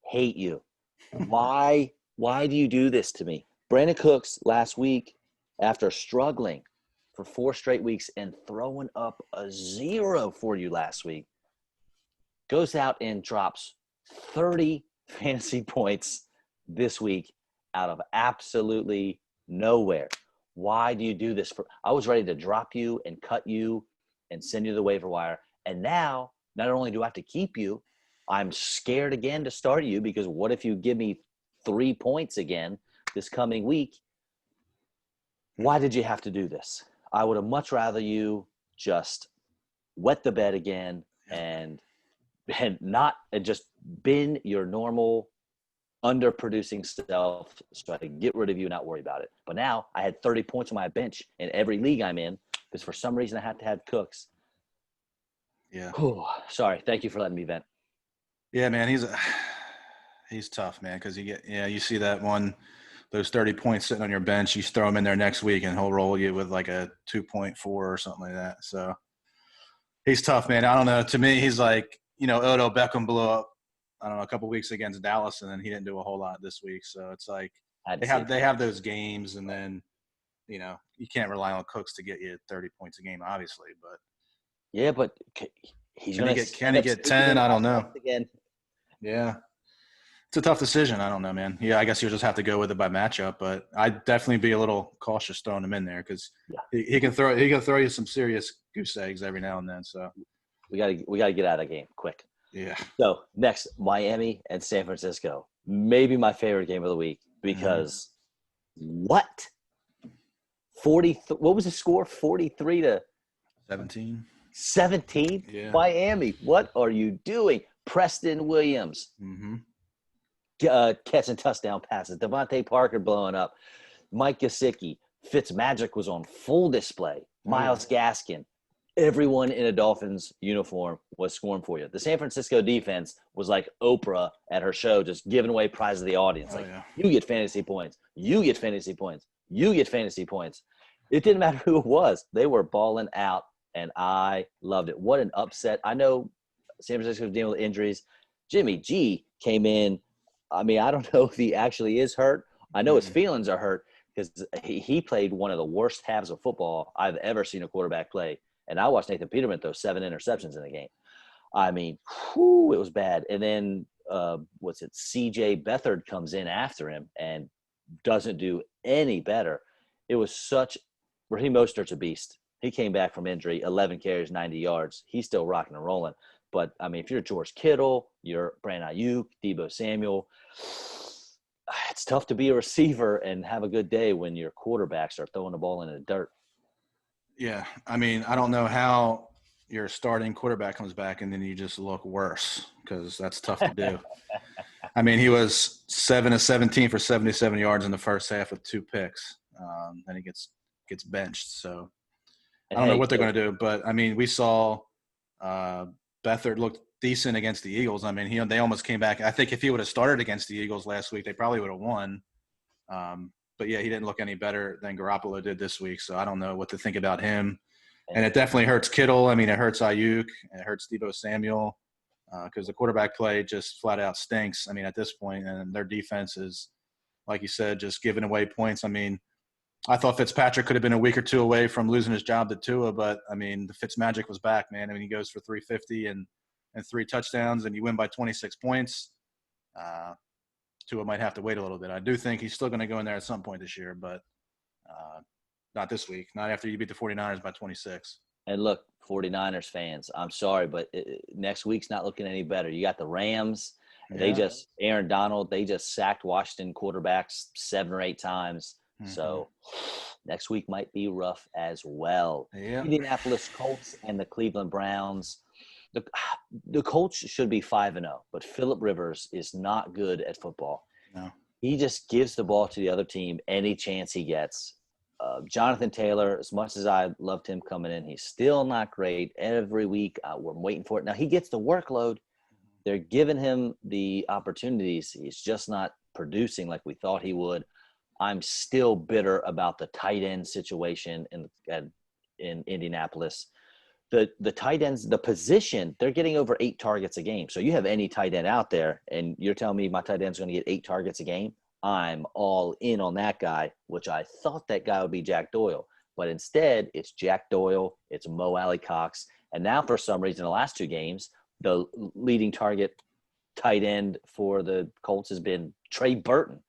hate you. Why do you do this to me? Brandon Cooks last week, after struggling for 4 straight weeks and throwing up a 0 for you last week, goes out and drops 30 fantasy points this week out of absolutely nowhere. Why do you do this? I was ready to drop you and cut you and send you to the waiver wire. And now, not only do I have to keep you, I'm scared again to start you because what if you give me 3 points again this coming week? Why did you have to do this? I would have much rather you just wet the bed again and just been your normal underproducing self so I could get rid of you and not worry about it. But now I had 30 points on my bench in every league I'm in because for some reason I had to have Cooks. Yeah. Whew, sorry. Thank you for letting me vent. Yeah, man, he's tough, man, because you see that one – those 30 points sitting on your bench, you throw him in there next week and he'll roll you with like a 2.4 or something like that. So he's tough, man. I don't know. To me, he's like, Odell Beckham blew up, I don't know, a couple weeks against Dallas, and then he didn't do a whole lot this week. So it's like they have those games, and then, you can't rely on Cooks to get you 30 points a game, obviously. But yeah, but He's Can going he to get can end he up get sneaking 10? in I the don't know. highlights again. Yeah. It's a tough decision. I don't know, man. Yeah, I guess you'll just have to go with it by matchup, but I'd definitely be a little cautious throwing him in there because Yeah. he can throw you some serious goose eggs every now and then. So We gotta get out of that game quick. yeah. So next, Miami and San Francisco. Maybe my favorite game of the week because what? 40 what was the score? 43 to 17. 17? Yeah. Miami, what are you doing? Preston Williams Mm-hmm. catching touchdown passes. Devontae Parker blowing up. Mike Gesicki. Fitzmagic was on full display. Myles Gaskin. Everyone in a Dolphins uniform was scoring for you. The San Francisco defense was like Oprah at her show, just giving away prize of the audience. You get fantasy points. You get fantasy points. You get fantasy points. It didn't matter who it was. They were balling out, and I loved it. What an upset. I know San Francisco was dealing with injuries. Jimmy G came in. I mean, I don't know if he actually is hurt. I know his feelings are hurt because he played one of the worst halves of football I've ever seen a quarterback play. And I watched Nathan Peterman throw 7 interceptions in the game. I mean, it was bad. And then, C.J. Beathard comes in after him and doesn't do any better. It was Raheem Mostert's a beast. He came back from injury, 11 carries, 90 yards. He's still rocking and rolling. But, I mean, if you're George Kittle, you're Brandon Ayuk, Deebo Samuel, it's tough to be a receiver and have a good day when your quarterbacks are throwing the ball in the dirt. Yeah. I mean, I don't know how your starting quarterback comes back and then you just look worse because that's tough to do. I mean, he was 7 of 17 for 77 yards in the first half with 2 picks. Then he gets benched. So I don't know what they're going to do. But, I mean, we saw Beathard looked decent against the Eagles. I mean, they almost came back. I think if he would have started against the Eagles last week, they probably would have won. But, yeah, he didn't look any better than Garoppolo did this week. So I don't know what to think about him. And it definitely hurts Kittle. I mean, it hurts Ayuk. It hurts Deebo Samuel because the quarterback play just flat out stinks. I mean, at this point, and their defense is, like you said, just giving away points. I mean, I thought Fitzpatrick could have been a week or two away from losing his job to Tua, but, I mean, the Fitzmagic was back, man. I mean, he goes for 350 and 3 touchdowns, and you win by 26 points. Tua might have to wait a little bit. I do think he's still going to go in there at some point this year, but not this week, not after you beat the 49ers by 26. And look, 49ers fans, I'm sorry, but next week's not looking any better. You got the Rams. Yeah. Aaron Donald, they just sacked Washington quarterbacks 7 or 8 times. So next week might be rough as well. Yeah. Indianapolis Colts and the Cleveland Browns. The Colts should be 5-0, but Phillip Rivers is not good at football. No. He just gives the ball to the other team any chance he gets. Jonathan Taylor, as much as I loved him coming in, he's still not great. Every week, we're waiting for it. Now, he gets the workload. They're giving him the opportunities. He's just not producing like we thought he would. I'm still bitter about the tight end situation in Indianapolis. The tight ends, the position, they're getting over 8 targets a game. So you have any tight end out there, and you're telling me my tight end's going to get 8 targets a game? I'm all in on that guy, which I thought that guy would be Jack Doyle. But instead, it's Jack Doyle, it's Mo Alley-Cox, and now for some reason, the last 2 games, the leading target tight end for the Colts has been Trey Burton.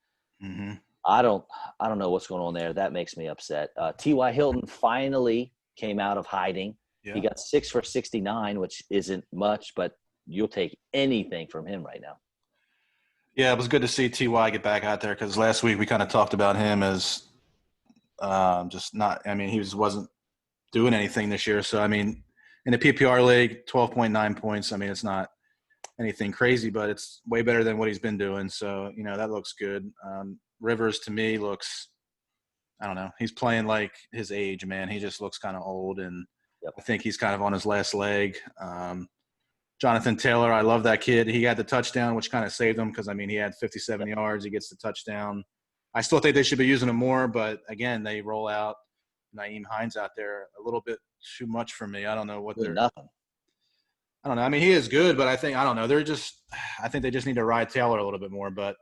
Mm-hmm. I don't know what's going on there. That makes me upset. T.Y. Hilton finally came out of hiding. Yeah. He got 6 for 69, which isn't much, but you'll take anything from him right now. Yeah, it was good to see T.Y. get back out there because last week we kind of talked about him as just not – I mean, he wasn't doing anything this year. So, I mean, in the PPR league, 12.9 points. I mean, it's not anything crazy, but it's way better than what he's been doing. So, that looks good. Rivers, to me, looks – I don't know. He's playing like his age, man. He just looks kind of old, and I think he's kind of on his last leg. Jonathan Taylor, I love that kid. He had the touchdown, which kind of saved him because, I mean, he had 57 yards. He gets the touchdown. I still think they should be using him more, but, again, they roll out Nyheim Hines out there a little bit too much for me. I don't know what they're – nothing. I don't know. I mean, he is good, but I don't know. I think they just need to ride Taylor a little bit more, but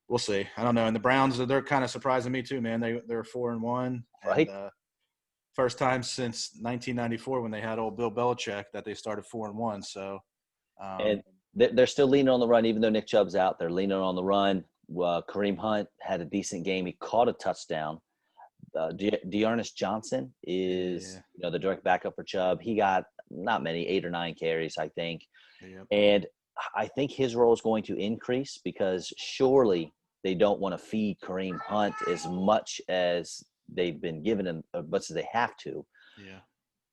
we'll see. I don't know. And the Browns, they're kind of surprising me too, man. They're 4-1. Right. And, First time since 1994 when they had old Bill Belichick that they started 4-1. So, And they're still leaning on the run, even though Nick Chubb's out. They're leaning on the run. Kareem Hunt had a decent game. He caught a touchdown. Dearness Johnson is the direct backup for Chubb. He got not many, 8 or 9 carries, I think. Yep. And I think his role is going to increase because surely they don't want to feed Kareem Hunt as much as they've been given him, as much as they have to. Yeah.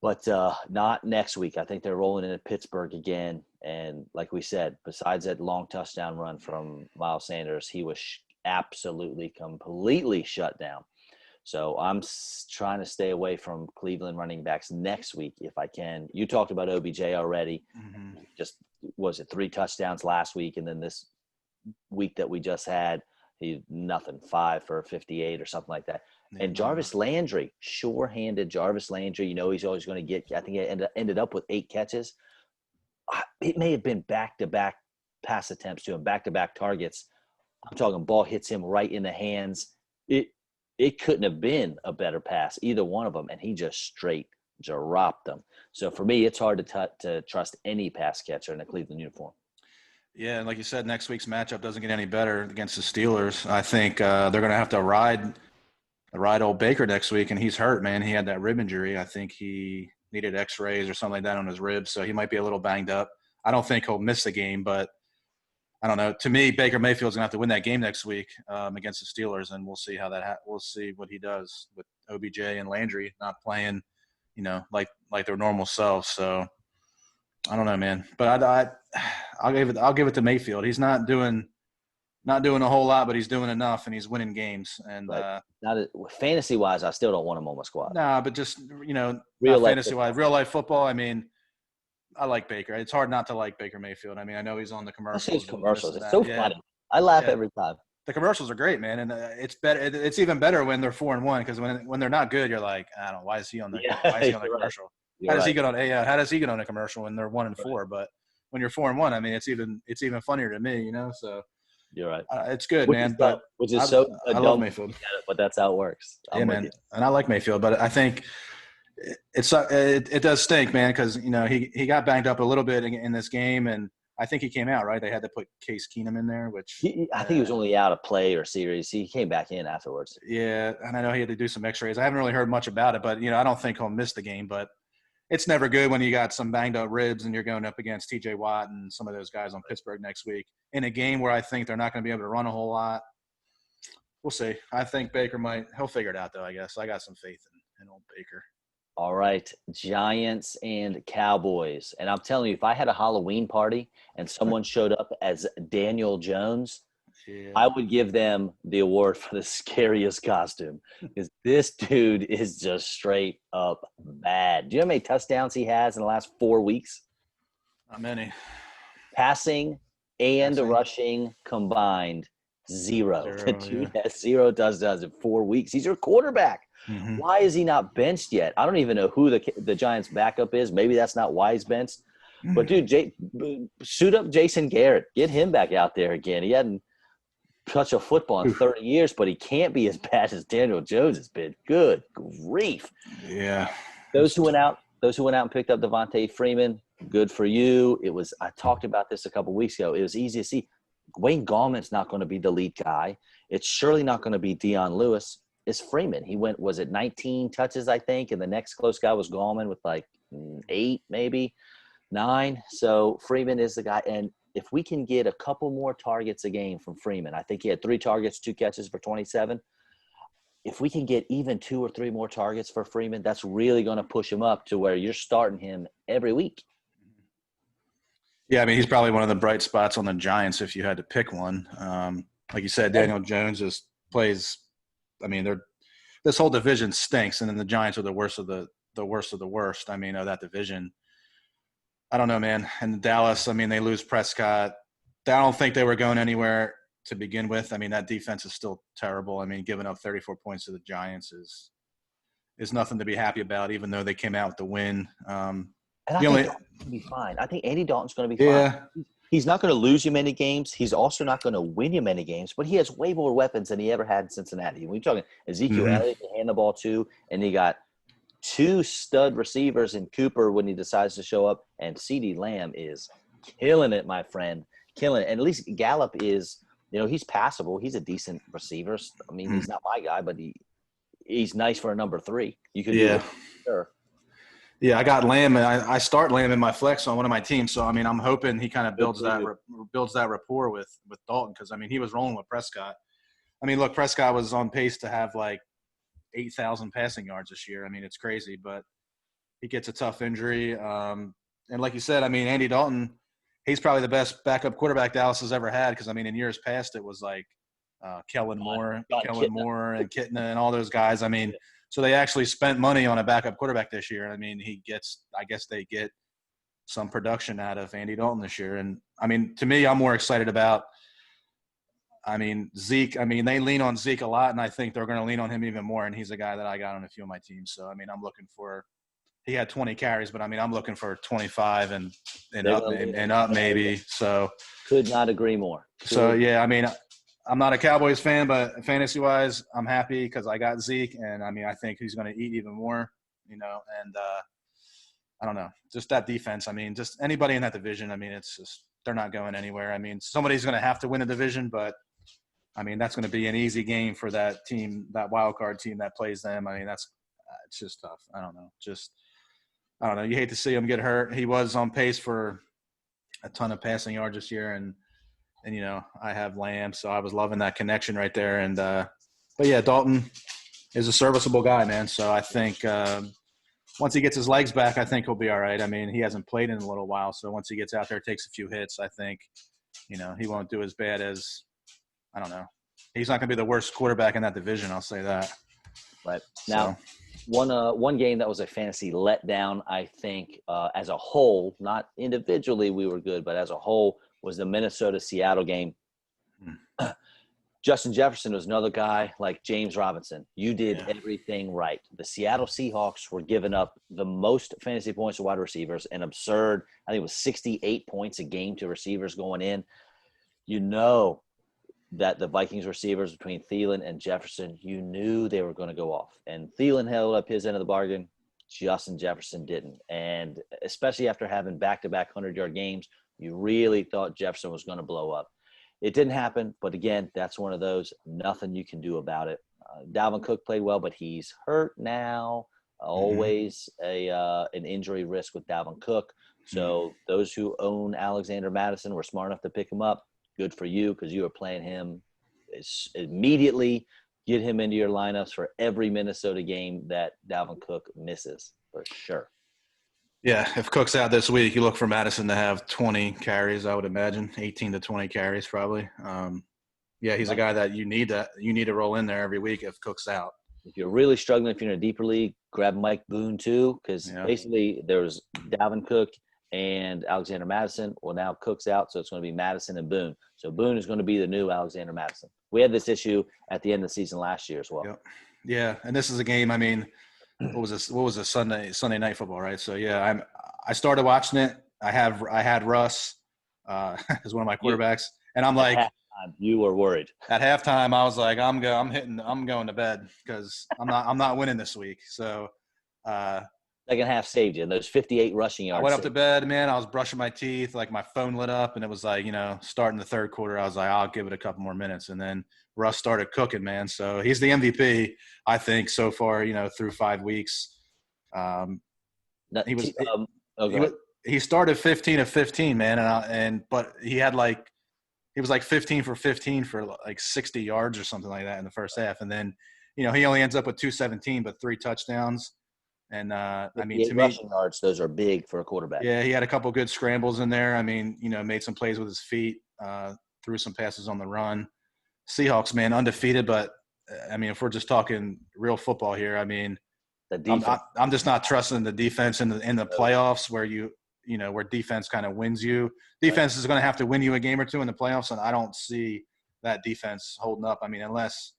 But not next week. I think they're rolling into Pittsburgh again. And like we said, besides that long touchdown run from Miles Sanders, he was absolutely, completely shut down. So I'm trying to stay away from Cleveland running backs next week if I can. You talked about OBJ already. Mm-hmm. Just, was it 3 touchdowns last week? And then this week that we just had, he nothing, 5 for 58 or something like that. Yeah, And Jarvis Landry, sure-handed Jarvis Landry. He's always going to get, I think he ended up with 8 catches. It may have been back-to-back pass attempts to him, back-to-back targets. I'm talking ball hits him right in the hands. It couldn't have been a better pass, either one of them, and he just straight dropped them. So for me, it's hard to trust any pass catcher in a Cleveland uniform. Yeah, and like you said, next week's matchup doesn't get any better against the Steelers. I think they're going to have to ride old Baker next week, and he's hurt, man. He had that rib injury. I think he needed x-rays or something like that on his ribs, so he might be a little banged up. I don't think he'll miss the game, but I don't know. To me, Baker Mayfield's going to have to win that game next week against the Steelers, and we'll see how that we'll see what he does with OBJ and Landry not playing, like their normal selves. So I don't know, man. But I'll give it to Mayfield. He's not doing a whole lot, but he's doing enough, and he's winning games. And fantasy wise, I still don't want him on my squad. Nah, but just real fantasy wise, real life football. I mean, I like Baker. It's hard not to like Baker Mayfield. I mean, I know he's on the commercials. It's so funny. I laugh every time. The commercials are great, man, and it's better. It's even better when they're 4-1 because when they're not good, you're like, I don't know, why is he on the commercial? How does he get on? How does he get on a commercial when they're 1-4? But when you're 4-1, I mean, it's even funnier to me, So you're right. It's good, man. I love Mayfield, but that's how it works. Man, and I like Mayfield, but I think it does stink, man, because he got banged up a little bit in this game, and I think he came out right. They had to put Case Keenum in there, which I think he was only out of play or series. He came back in afterwards. Yeah, and I know he had to do some X-rays. I haven't really heard much about it, but I don't think he'll miss the game. But it's never good when you got some banged up ribs and you're going up against T.J. Watt and some of those guys on Pittsburgh next week in a game where I think they're not going to be able to run a whole lot. We'll see. I think Baker he'll figure it out, though, I guess. I got some faith in old Baker. All right, Giants and Cowboys. And I'm telling you, if I had a Halloween party and someone showed up as Daniel Jones, I would give them the award for the scariest costume because this dude is just straight up bad. Do you know how many touchdowns he has in the last 4 weeks? Not many. Passing and rushing combined, 0. The dude has 0 touchdowns in 4 weeks. He's your quarterback. Mm-hmm. Why is he not benched yet? I don't even know who the Giants' backup is. Maybe that's not why he's benched. Mm-hmm. But, dude, suit up Jason Garrett. Get him back out there again. He hadn't touched a football in 30 years, but he can't be as bad as Daniel Jones has been. Good grief. Yeah. Those who went out and picked up Devontae Freeman, good for you. I talked about this a couple weeks ago. It was easy to see. Wayne Gallman's not going to be the lead guy. It's surely not going to be Dion Lewis. It's Freeman. He went, 19 touches, I think, and the next close guy was Gallman with 8, maybe 9. So Freeman is the guy. And if we can get a couple more targets a game from Freeman, I think he had 3 targets, 2 catches for 27. If we can get even 2 or 3 more targets for Freeman, that's really going to push him up to where you're starting him every week. Yeah, I mean, he's probably one of the bright spots on the Giants if you had to pick one. Like you said, Daniel Jones just plays – I mean, this whole division stinks, and then the Giants are the worst of the worst of the worst. I mean, of that division. I don't know, man. And Dallas, I mean, they lose Prescott. I don't think they were going anywhere to begin with. I mean, that defense is still terrible. I mean, giving up 34 points to the Giants is nothing to be happy about, even though they came out with the win. And I think Dalton's going to be fine. I think Andy Dalton's going to be fine. Yeah. He's not going to lose you many games. He's also not going to win you many games, but he has way more weapons than he ever had in Cincinnati. When you're talking Ezekiel Elliott can hand the ball to, and he got two stud receivers in Cooper when he decides to show up, and CeeDee Lamb is killing it, my friend, killing it. And at least Gallup is, he's passable. He's a decent receiver. I mean, he's not my guy, but he's nice for a number 3. You could do Yeah. it, sure. Yeah, I got Lamb, and I start Lamb in my flex on one of my teams. So I mean, I'm hoping he kind of builds that rapport with Dalton, because I mean he was rolling with Prescott. I mean, look, Prescott was on pace to have like 8,000 passing yards this year. I mean, it's crazy, but he gets a tough injury. And like you said, I mean, Andy Dalton, he's probably the best backup quarterback Dallas has ever had, because I mean, in years past, it was like Kellen Moore and Kitna and all those guys. I mean. So they actually spent money on a backup quarterback this year. I mean, I guess they get some production out of Andy Dalton this year. And I mean, to me, I'm more excited about, Zeke. I mean, they lean on Zeke a lot, and I think they're going to lean on him even more. And he's a guy that I got on a few of my teams. So, I mean, I'm looking for, he had 20 carries, but I mean, I'm looking for 25 and up maybe. So could not agree more. So, yeah, I mean, I'm not a Cowboys fan, but fantasy-wise, I'm happy because I got Zeke, and, I mean, I think he's going to eat even more, and I don't know, just that defense. I mean, just anybody in that division, I mean, it's just they're not going anywhere. I mean, somebody's going to have to win a division, but, I mean, that's going to be an easy game for that team, that wild card team that plays them. I mean, it's just tough. I don't know. You hate to see him get hurt. He was on pace for a ton of passing yards this year, and I have Lamb, so I was loving that connection right there. And but yeah, Dalton is a serviceable guy, man. So I think once he gets his legs back, I think he'll be all right. I mean, he hasn't played in a little while, so once he gets out there, takes a few hits, I think he won't do as bad as, I don't know. He's not going to be the worst quarterback in that division. I'll say that. Right now. One game that was a fantasy letdown, I think, as a whole, not individually we were good, but as a whole, was the Minnesota-Seattle game. Justin Jefferson was another guy like James Robinson. You did everything right. The Seattle Seahawks were giving up the most fantasy points to wide receivers, an absurd, I think it was 68 points a game to receivers going in. That the Vikings receivers between Thielen and Jefferson, you knew they were going to go off. And Thielen held up his end of the bargain. Justin Jefferson didn't. And especially after having back-to-back 100-yard games, you really thought Jefferson was going to blow up. It didn't happen, but again, that's one of those, nothing you can do about it. Dalvin Cook played well, but he's hurt now. Always an injury risk with Dalvin Cook. So those who own Alexander Mattison were smart enough to pick him up. Good for you, because you are playing him immediately. Get him into your lineups for every Minnesota game that Dalvin Cook misses, for sure. Yeah, if Cook's out this week, you look for Madison to have 20 carries, I would imagine, 18 to 20 carries probably. He's a guy that you need to roll in there every week if Cook's out. If you're really struggling, if you're in a deeper league, grab Mike Boone too, because basically there's Dalvin Cook and Alexander Mattison. Well, now Cook's out, so it's going to be Madison and Boone. So Boone is going to be the new Alexander Mattison. We had this issue at the end of the season last year as well. Yep. Yeah, and this is a game, I mean, what was this Sunday night football, right? So yeah, I started watching it. I had Russ as one of my quarterbacks, and I'm like, you were worried. At halftime, I was like, I'm going to bed because I'm not winning this week. So second half saved you. Those 58 rushing yards. I went up to bed, man. I was brushing my teeth, like my phone lit up, and it was like, starting the third quarter, I was like, I'll give it a couple more minutes, and then Russ started cooking, man. So he's the MVP, I think, so far, through 5 weeks. He started 15 of 15, man, but he had he was like 15 for 15 for like 60 yards or something like that in the first half, and then he only ends up with 217 but 3 touchdowns. And I mean, to me, rushing yards, those are big for a quarterback. Yeah, he had a couple good scrambles in there. I mean, made some plays with his feet, threw some passes on the run. Seahawks, man, undefeated, but I mean, if we're just talking real football here, I mean, I'm just not trusting the defense in the playoffs where where defense kind of wins you. Defense is going to have to win you a game or two in the playoffs, and I don't see that defense holding up. I mean, unless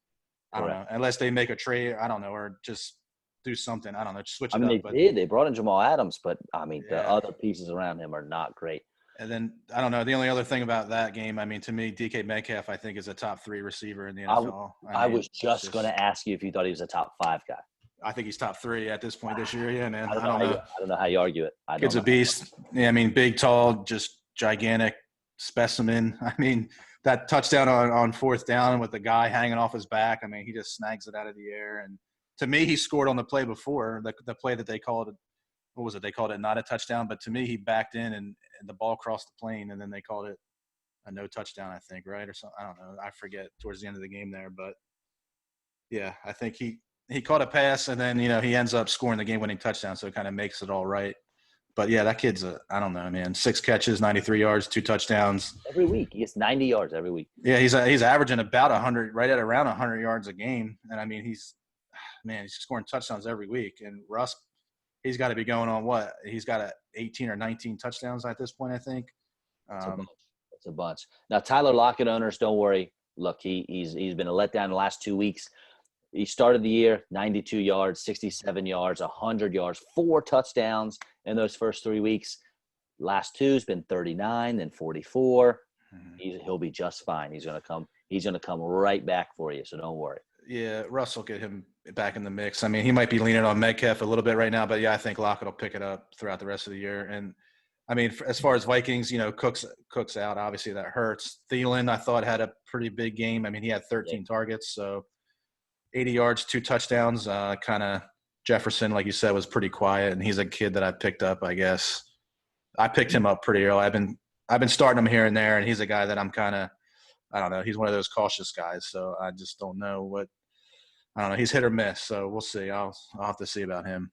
they make a trade, I don't know, or just do something. I don't know, just switch it up. They brought in Jamal Adams, but I mean, the other pieces around him are not great. And then, I don't know, the only other thing about that game, I mean, to me, DK Metcalf, I think, is a top 3 receiver in the NFL. I was just going to ask you if you thought he was a top 5 guy. I think he's top 3 at this point this year. Yeah, man. I don't I know don't how you, know. I don't know how you argue it. I don't Kid's a know. beast. Yeah, I mean, big, tall, just gigantic specimen. I mean, that touchdown on fourth down with the guy hanging off his back. I mean, he just snags it out of the air. And to me, he scored on the play before, the play that they called it. What was it? They called it not a touchdown. But to me, he backed in and the ball crossed the plane, and then they called it a no touchdown, I think, right? Or something. I don't know. I forget towards the end of the game there. But, yeah, I think he caught a pass, and then, he ends up scoring the game-winning touchdown, so it kind of makes it all right. But, yeah, that kid's I don't know, man. 6 catches, 93 yards, 2 touchdowns. Every week. He gets 90 yards every week. Yeah, he's averaging about 100, right at around 100 yards a game. And, I mean, he's scoring touchdowns every week. And Russ, he's got to be going on what? He's got 18 or 19 touchdowns at this point, I think. It's a bunch. Now, Tyler Lockett owners, don't worry. Look, he's been a letdown the last 2 weeks. He started the year 92 yards, 67 yards, 100 yards, 4 touchdowns in those first 3 weeks. Last two's been 39, then 44. He'll be just fine. He's gonna come right back for you. So don't worry. Yeah, Russ will get him back in the mix. I mean, he might be leaning on Metcalf a little bit right now, but yeah, I think Lockett will pick it up throughout the rest of the year. And I mean, as far as Vikings, Cook's out. Obviously, that hurts. Thielen, I thought, had a pretty big game. I mean, he had 13 targets, so 80 yards, 2 touchdowns. Kind of Jefferson, like you said, was pretty quiet, and he's a kid that I picked up, I guess. I picked him up pretty early. I've been starting him here and there, and he's a guy that I'm kind of, I don't know. He's one of those cautious guys, so I just don't know what. I don't know. He's hit or miss, so we'll see. I'll have to see about him.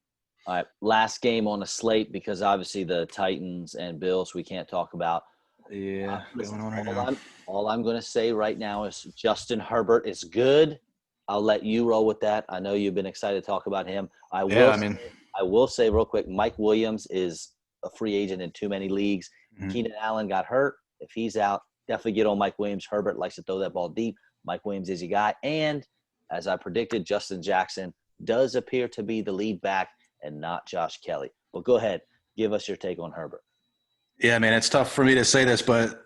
All right, last game on the slate, because obviously the Titans and Bills we can't talk about. Yeah, going on right now. All I'm going to say right now is Justin Herbert is good. I'll let you roll with that. I know you've been excited to talk about him. I will say real quick, Mike Williams is a free agent in too many leagues. Mm-hmm. Keenan Allen got hurt. If he's out, definitely get on Mike Williams. Herbert likes to throw that ball deep. Mike Williams is your guy. And as I predicted, Justin Jackson does appear to be the lead back and not Josh Kelly. But go ahead. Give us your take on Herbert. Yeah, man, it's tough for me to say this, but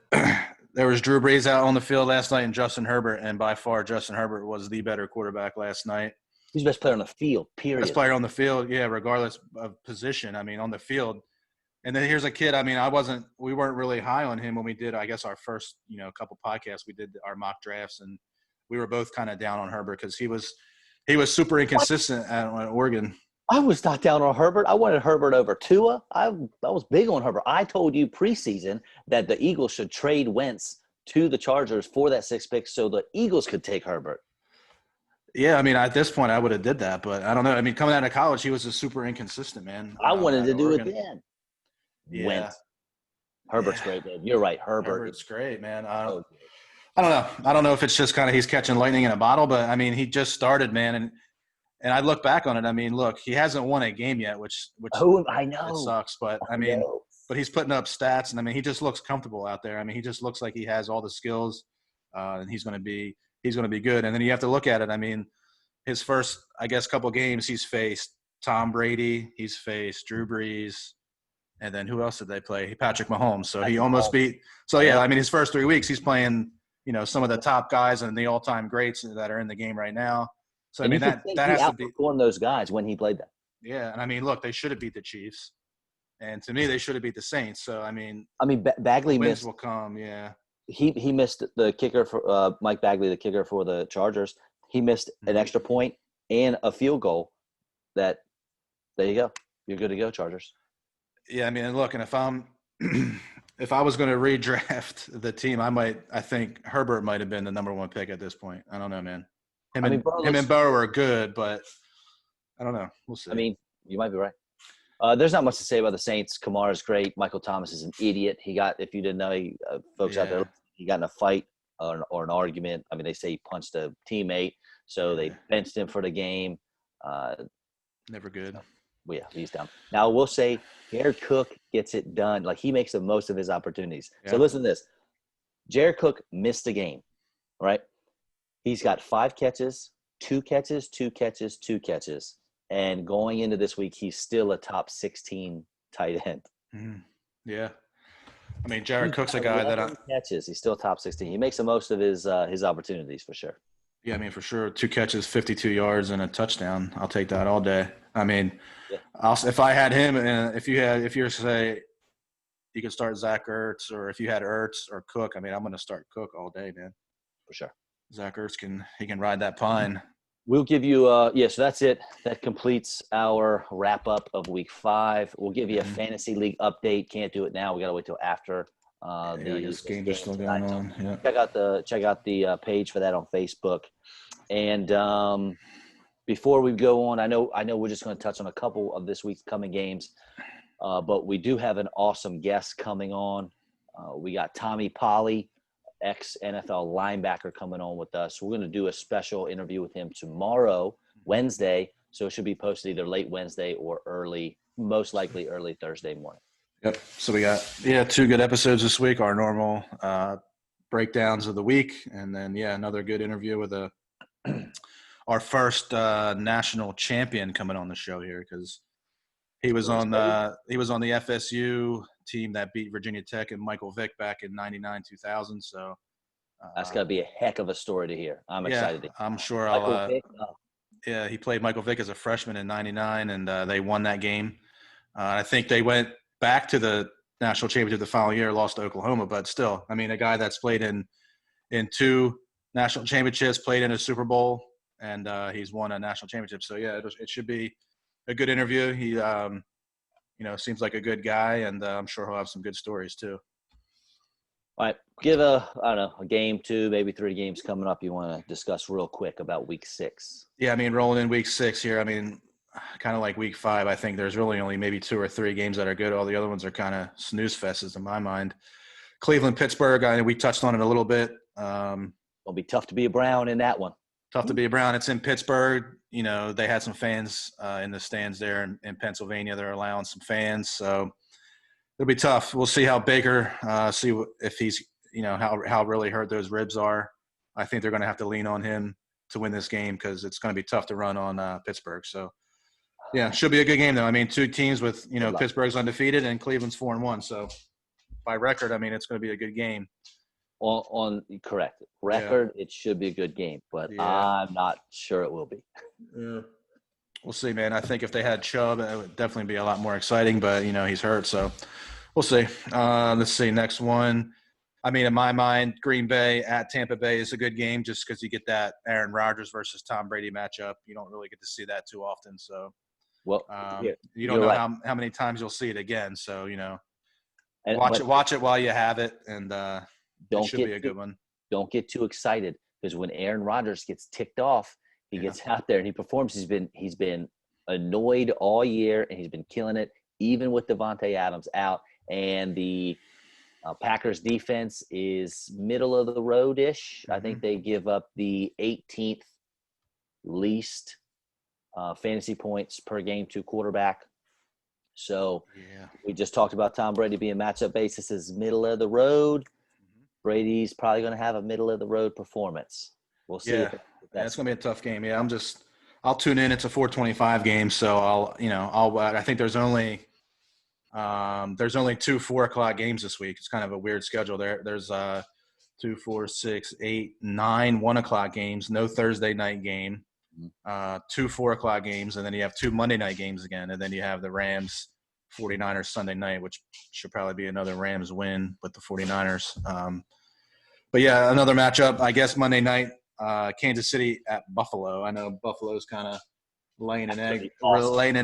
there was Drew Brees out on the field last night and Justin Herbert, and by far Justin Herbert was the better quarterback last night. He's the best player on the field, period. Best player on the field, yeah, regardless of position. I mean, on the field. And then here's a kid. I mean, we weren't really high on him when we did, I guess, our first, couple podcasts. We did our mock drafts, and we were both kind of down on Herbert because he was super inconsistent at Oregon. I was not down on Herbert. I wanted Herbert over Tua. I was big on Herbert. I told you preseason that the Eagles should trade Wentz to the Chargers for that 6th pick so the Eagles could take Herbert. Yeah, I mean, at this point, I would have did that, but I don't know. I mean, coming out of college, he was a super inconsistent, man. I wanted to do it then. Yeah. Wentz. Herbert's great, man. You're right. Herbert's great, man. I don't know. I don't know if it's just kind of he's catching lightning in a bottle, but, I mean, he just started, man, and I look back on it. I mean, look, he hasn't won a game yet, which I know it sucks. But I mean, but he's putting up stats, and I mean, he just looks comfortable out there. I mean, he just looks like he has all the skills, and he's going to be good. And then you have to look at it. I mean, his first, I guess, couple games, he's faced Tom Brady, he's faced Drew Brees, and then who else did they play? Patrick Mahomes. So he almost beat. So yeah, I mean, his first 3 weeks, he's playing, some of the top guys and the all-time greats that are in the game right now. So, I mean, that has to be one of those guys when he played that. Yeah, and I mean, look, they should have beat the Chiefs, and to me, they should have beat the Saints. So, I mean, Bagley missed. Will come, yeah. He missed the kicker for Mike Bagley, the kicker for the Chargers. He missed an extra point and a field goal. There you go. You're good to go, Chargers. Yeah, I mean, look, and if I was going to redraft the team, I think Herbert might have been the number 1 pick at this point. I don't know, man. Him and Burrow are good, but I don't know. We'll see. I mean, you might be right. There's not much to say about the Saints. Kamara's great. Michael Thomas is an idiot. If you didn't know, folks out there, he got in a fight or an argument. I mean, they say he punched a teammate, so they benched him for the game. Never good. Well, yeah, he's down. Now, we'll say Jared Cook gets it done. Like, he makes the most of his opportunities. Yeah. So listen to this. Jared Cook missed a game, right? He's got 5 catches, 2 catches, 2 catches, 2 catches. And going into this week, he's still a top 16 tight end. Mm-hmm. Yeah. I mean, Jared Cook's a guy that catches. He's still top 16. He makes the most of his opportunities for sure. Yeah, I mean, for sure. 2 catches, 52 yards, and a touchdown. I'll take that all day. I mean, Yeah, if I had him, and if you're say you could start Zach Ertz, or if you had Ertz or Cook, I mean, I'm going to start Cook all day, man. for sure. Zach Ertz can ride that pine. We'll give you so that's it. That completes our wrap up of week 5. We'll give you a Mhm. fantasy league update. Can't do it now. We got to wait till after Yeah, I guess this games are game still tonight. going So on. Yeah. check out the page for that on Facebook. And before we go on, I know we're just going to touch on a couple of this week's coming games, but we do have an awesome guest coming on. We got Tommy Polly, ex-NFL linebacker, coming on with us. We're going to do a special interview with him tomorrow, Wednesday, so it should be posted either late Wednesday or most likely early Thursday morning. Yep. So we got 2 good episodes this week. Our normal breakdowns of the week, and then another good interview with our first national champion coming on the show here, because he was on the FSU team that beat Virginia Tech and Michael Vick back in '99, 2000. So That's got to be a heck of a story to hear. I'm excited. I'm sure Michael Vick. Yeah, he played Michael Vick as a freshman in '99, and they won that game. I think they went back to the national championship the following year, lost to Oklahoma, but still, I mean, a guy that's played in 2 national championships, played in a Super Bowl, and he's won a national championship. So it should be a good interview. He seems like a good guy, and I'm sure he'll have some good stories too. All right, give a game 2, maybe 3 games coming up you want to discuss real quick about week 6. Yeah, I mean, rolling in week 6 here, I mean, kind of like week 5, I think there's really only maybe 2 or 3 games that are good. All the other ones are kind of snooze fests in my mind. Cleveland, Pittsburgh, we touched on it a little bit. It'll be tough to be a Brown in that one. Tough to be a Brown. It's in Pittsburgh. They had some fans in the stands there in Pennsylvania. They're allowing some fans. So it'll be tough. We'll see how Baker, see if he's, how really hurt those ribs are. I think they're going to have to lean on him to win this game, because it's going to be tough to run on Pittsburgh. So, should be a good game, though. I mean, 2 teams with, Pittsburgh's undefeated and Cleveland's 4-1. So by record, I mean, it's going to be a good game. On correct record, it should be a good game, but I'm not sure it will be. Yeah. We'll see, man. I think if they had Chubb, it would definitely be a lot more exciting, but, he's hurt, so we'll see. Let's see, next one. I mean, in my mind, Green Bay at Tampa Bay is a good game, just because you get that Aaron Rodgers versus Tom Brady matchup. You don't really get to see that too often, so you don't know right. how many times you'll see it again. So, watch it while you have it, and it should be a good one. Don't get too excited, because when Aaron Rodgers gets ticked off, he gets out there and he performs. He's been annoyed all year, and he's been killing it, even with Devontae Adams out. And the Packers defense is middle of the road-ish. I think they give up the 18th least fantasy points per game to quarterback. So we just talked about Tom Brady being matchup basis is middle of the road. Brady's probably going to have a middle of the road performance. We'll see. Yeah, it's going to be a tough game. Yeah, I'll tune in. It's a 4:25 game, so I think there's only 2 4:00 games this week. It's kind of a weird schedule. There's 2, 4, 6, 8, 9 1:00 games. No Thursday night game. 2 4:00 games, and then you have 2 Monday night games again, and then you have the Rams 49ers Sunday night, which should probably be another Rams win with the 49ers. But another matchup, I guess, Monday night, Kansas City at Buffalo. I know Buffalo's kind of laying an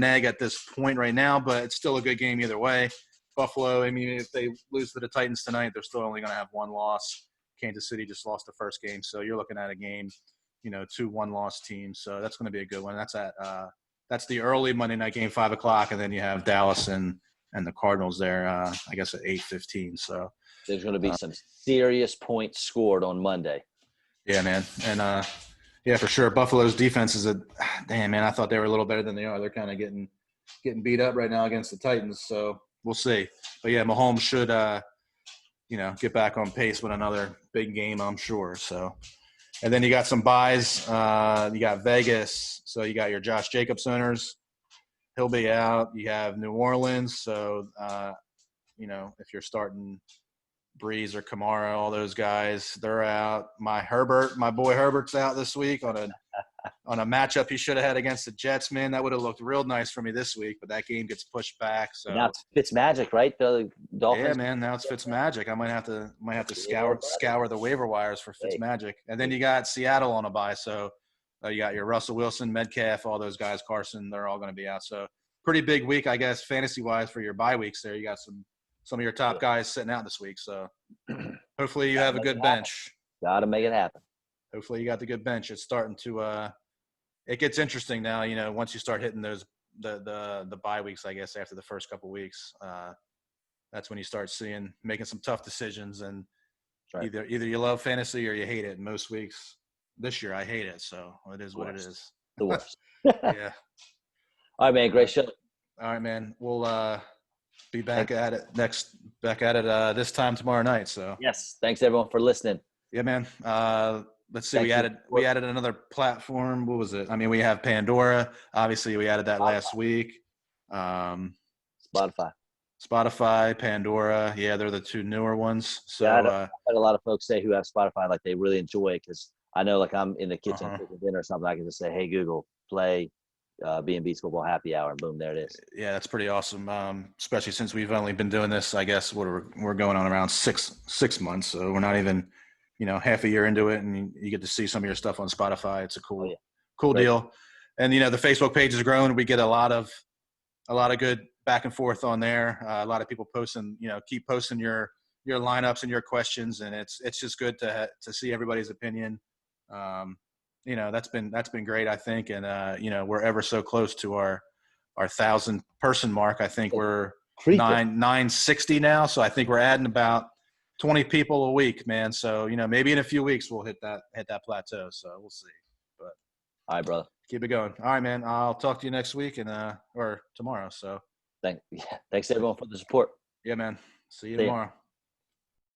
egg at this point right now, but it's still a good game either way. Buffalo, I mean, if they lose to the Titans tonight, they're still only going to have 1 loss. Kansas City just lost the first game, so you're looking at a game, 2 1-loss teams. So that's going to be a good one. That's the early Monday night game, 5:00, and then you have Dallas and the Cardinals there, I guess at 8:15. So there's going to be some serious points scored on Monday. Yeah, man. And for sure. Buffalo's defense is damn, man. I thought they were a little better than they are. They're kind of getting beat up right now against the Titans. So we'll see. But Mahomes should, get back on pace with another big game, I'm sure. So, and then you got some buys. You got Vegas. So you got your Josh Jacobs owners. He'll be out. You have New Orleans. So, if you're starting Breeze or Kamara, all those guys, they're out. My boy Herbert's out this week on a matchup he should have had against the Jets. Man, that would have looked real nice for me this week, but that game gets pushed back. So now it's Fitzmagic, right? The Dolphins. Yeah, man. Now it's Fitzmagic. I might have to scour the waiver wires for Fitzmagic. And then you got Seattle on a bye, so you got your Russell Wilson, Metcalf, all those guys, Carson. They're all going to be out. So pretty big week, I guess, fantasy wise for your bye weeks. There, you got some of your top guys sitting out this week. So hopefully you have a good bench. Got to make it happen. Hopefully you got the good bench. It's starting to it gets interesting now. Once you start hitting those the bye weeks, I guess after the first couple weeks. That's when you start making some tough decisions, and either you love fantasy or you hate it. And most weeks this year I hate it, so it is what it is. The worst. Yeah. All right, man. Great show. All right, man. We'll be back at it this time tomorrow night. So yes, thanks everyone for listening. Yeah, man. Let's see. We added another platform. What was it? I mean, we have Pandora. Obviously, we added that last week. Spotify, Pandora. Yeah, they're the two newer ones. So I've had a lot of folks say who have Spotify, like they really enjoy it because I know, like I'm in the kitchen cooking dinner or something, I can just say, "Hey Google, play B&B's Football Happy Hour," and boom, there it is. Yeah, that's pretty awesome. Especially since we've only been doing this, I guess we're going on around six months, so we're not even half a year into it, and you get to see some of your stuff on Spotify. It's a cool deal. And the Facebook page is growing. We get a lot of good back and forth on there. A lot of people posting, keep posting your lineups and your questions, and it's just good to see everybody's opinion. That's been great, I think, and we're ever so close to our 1,000 person mark. I think we're 960 now, so I think we're adding about 20 people a week, man. So maybe in a few weeks we'll hit that plateau. So we'll see. But all right, brother, keep it going. All right, man. I'll talk to you next week or tomorrow. So thanks everyone for the support. Yeah, man. See you tomorrow.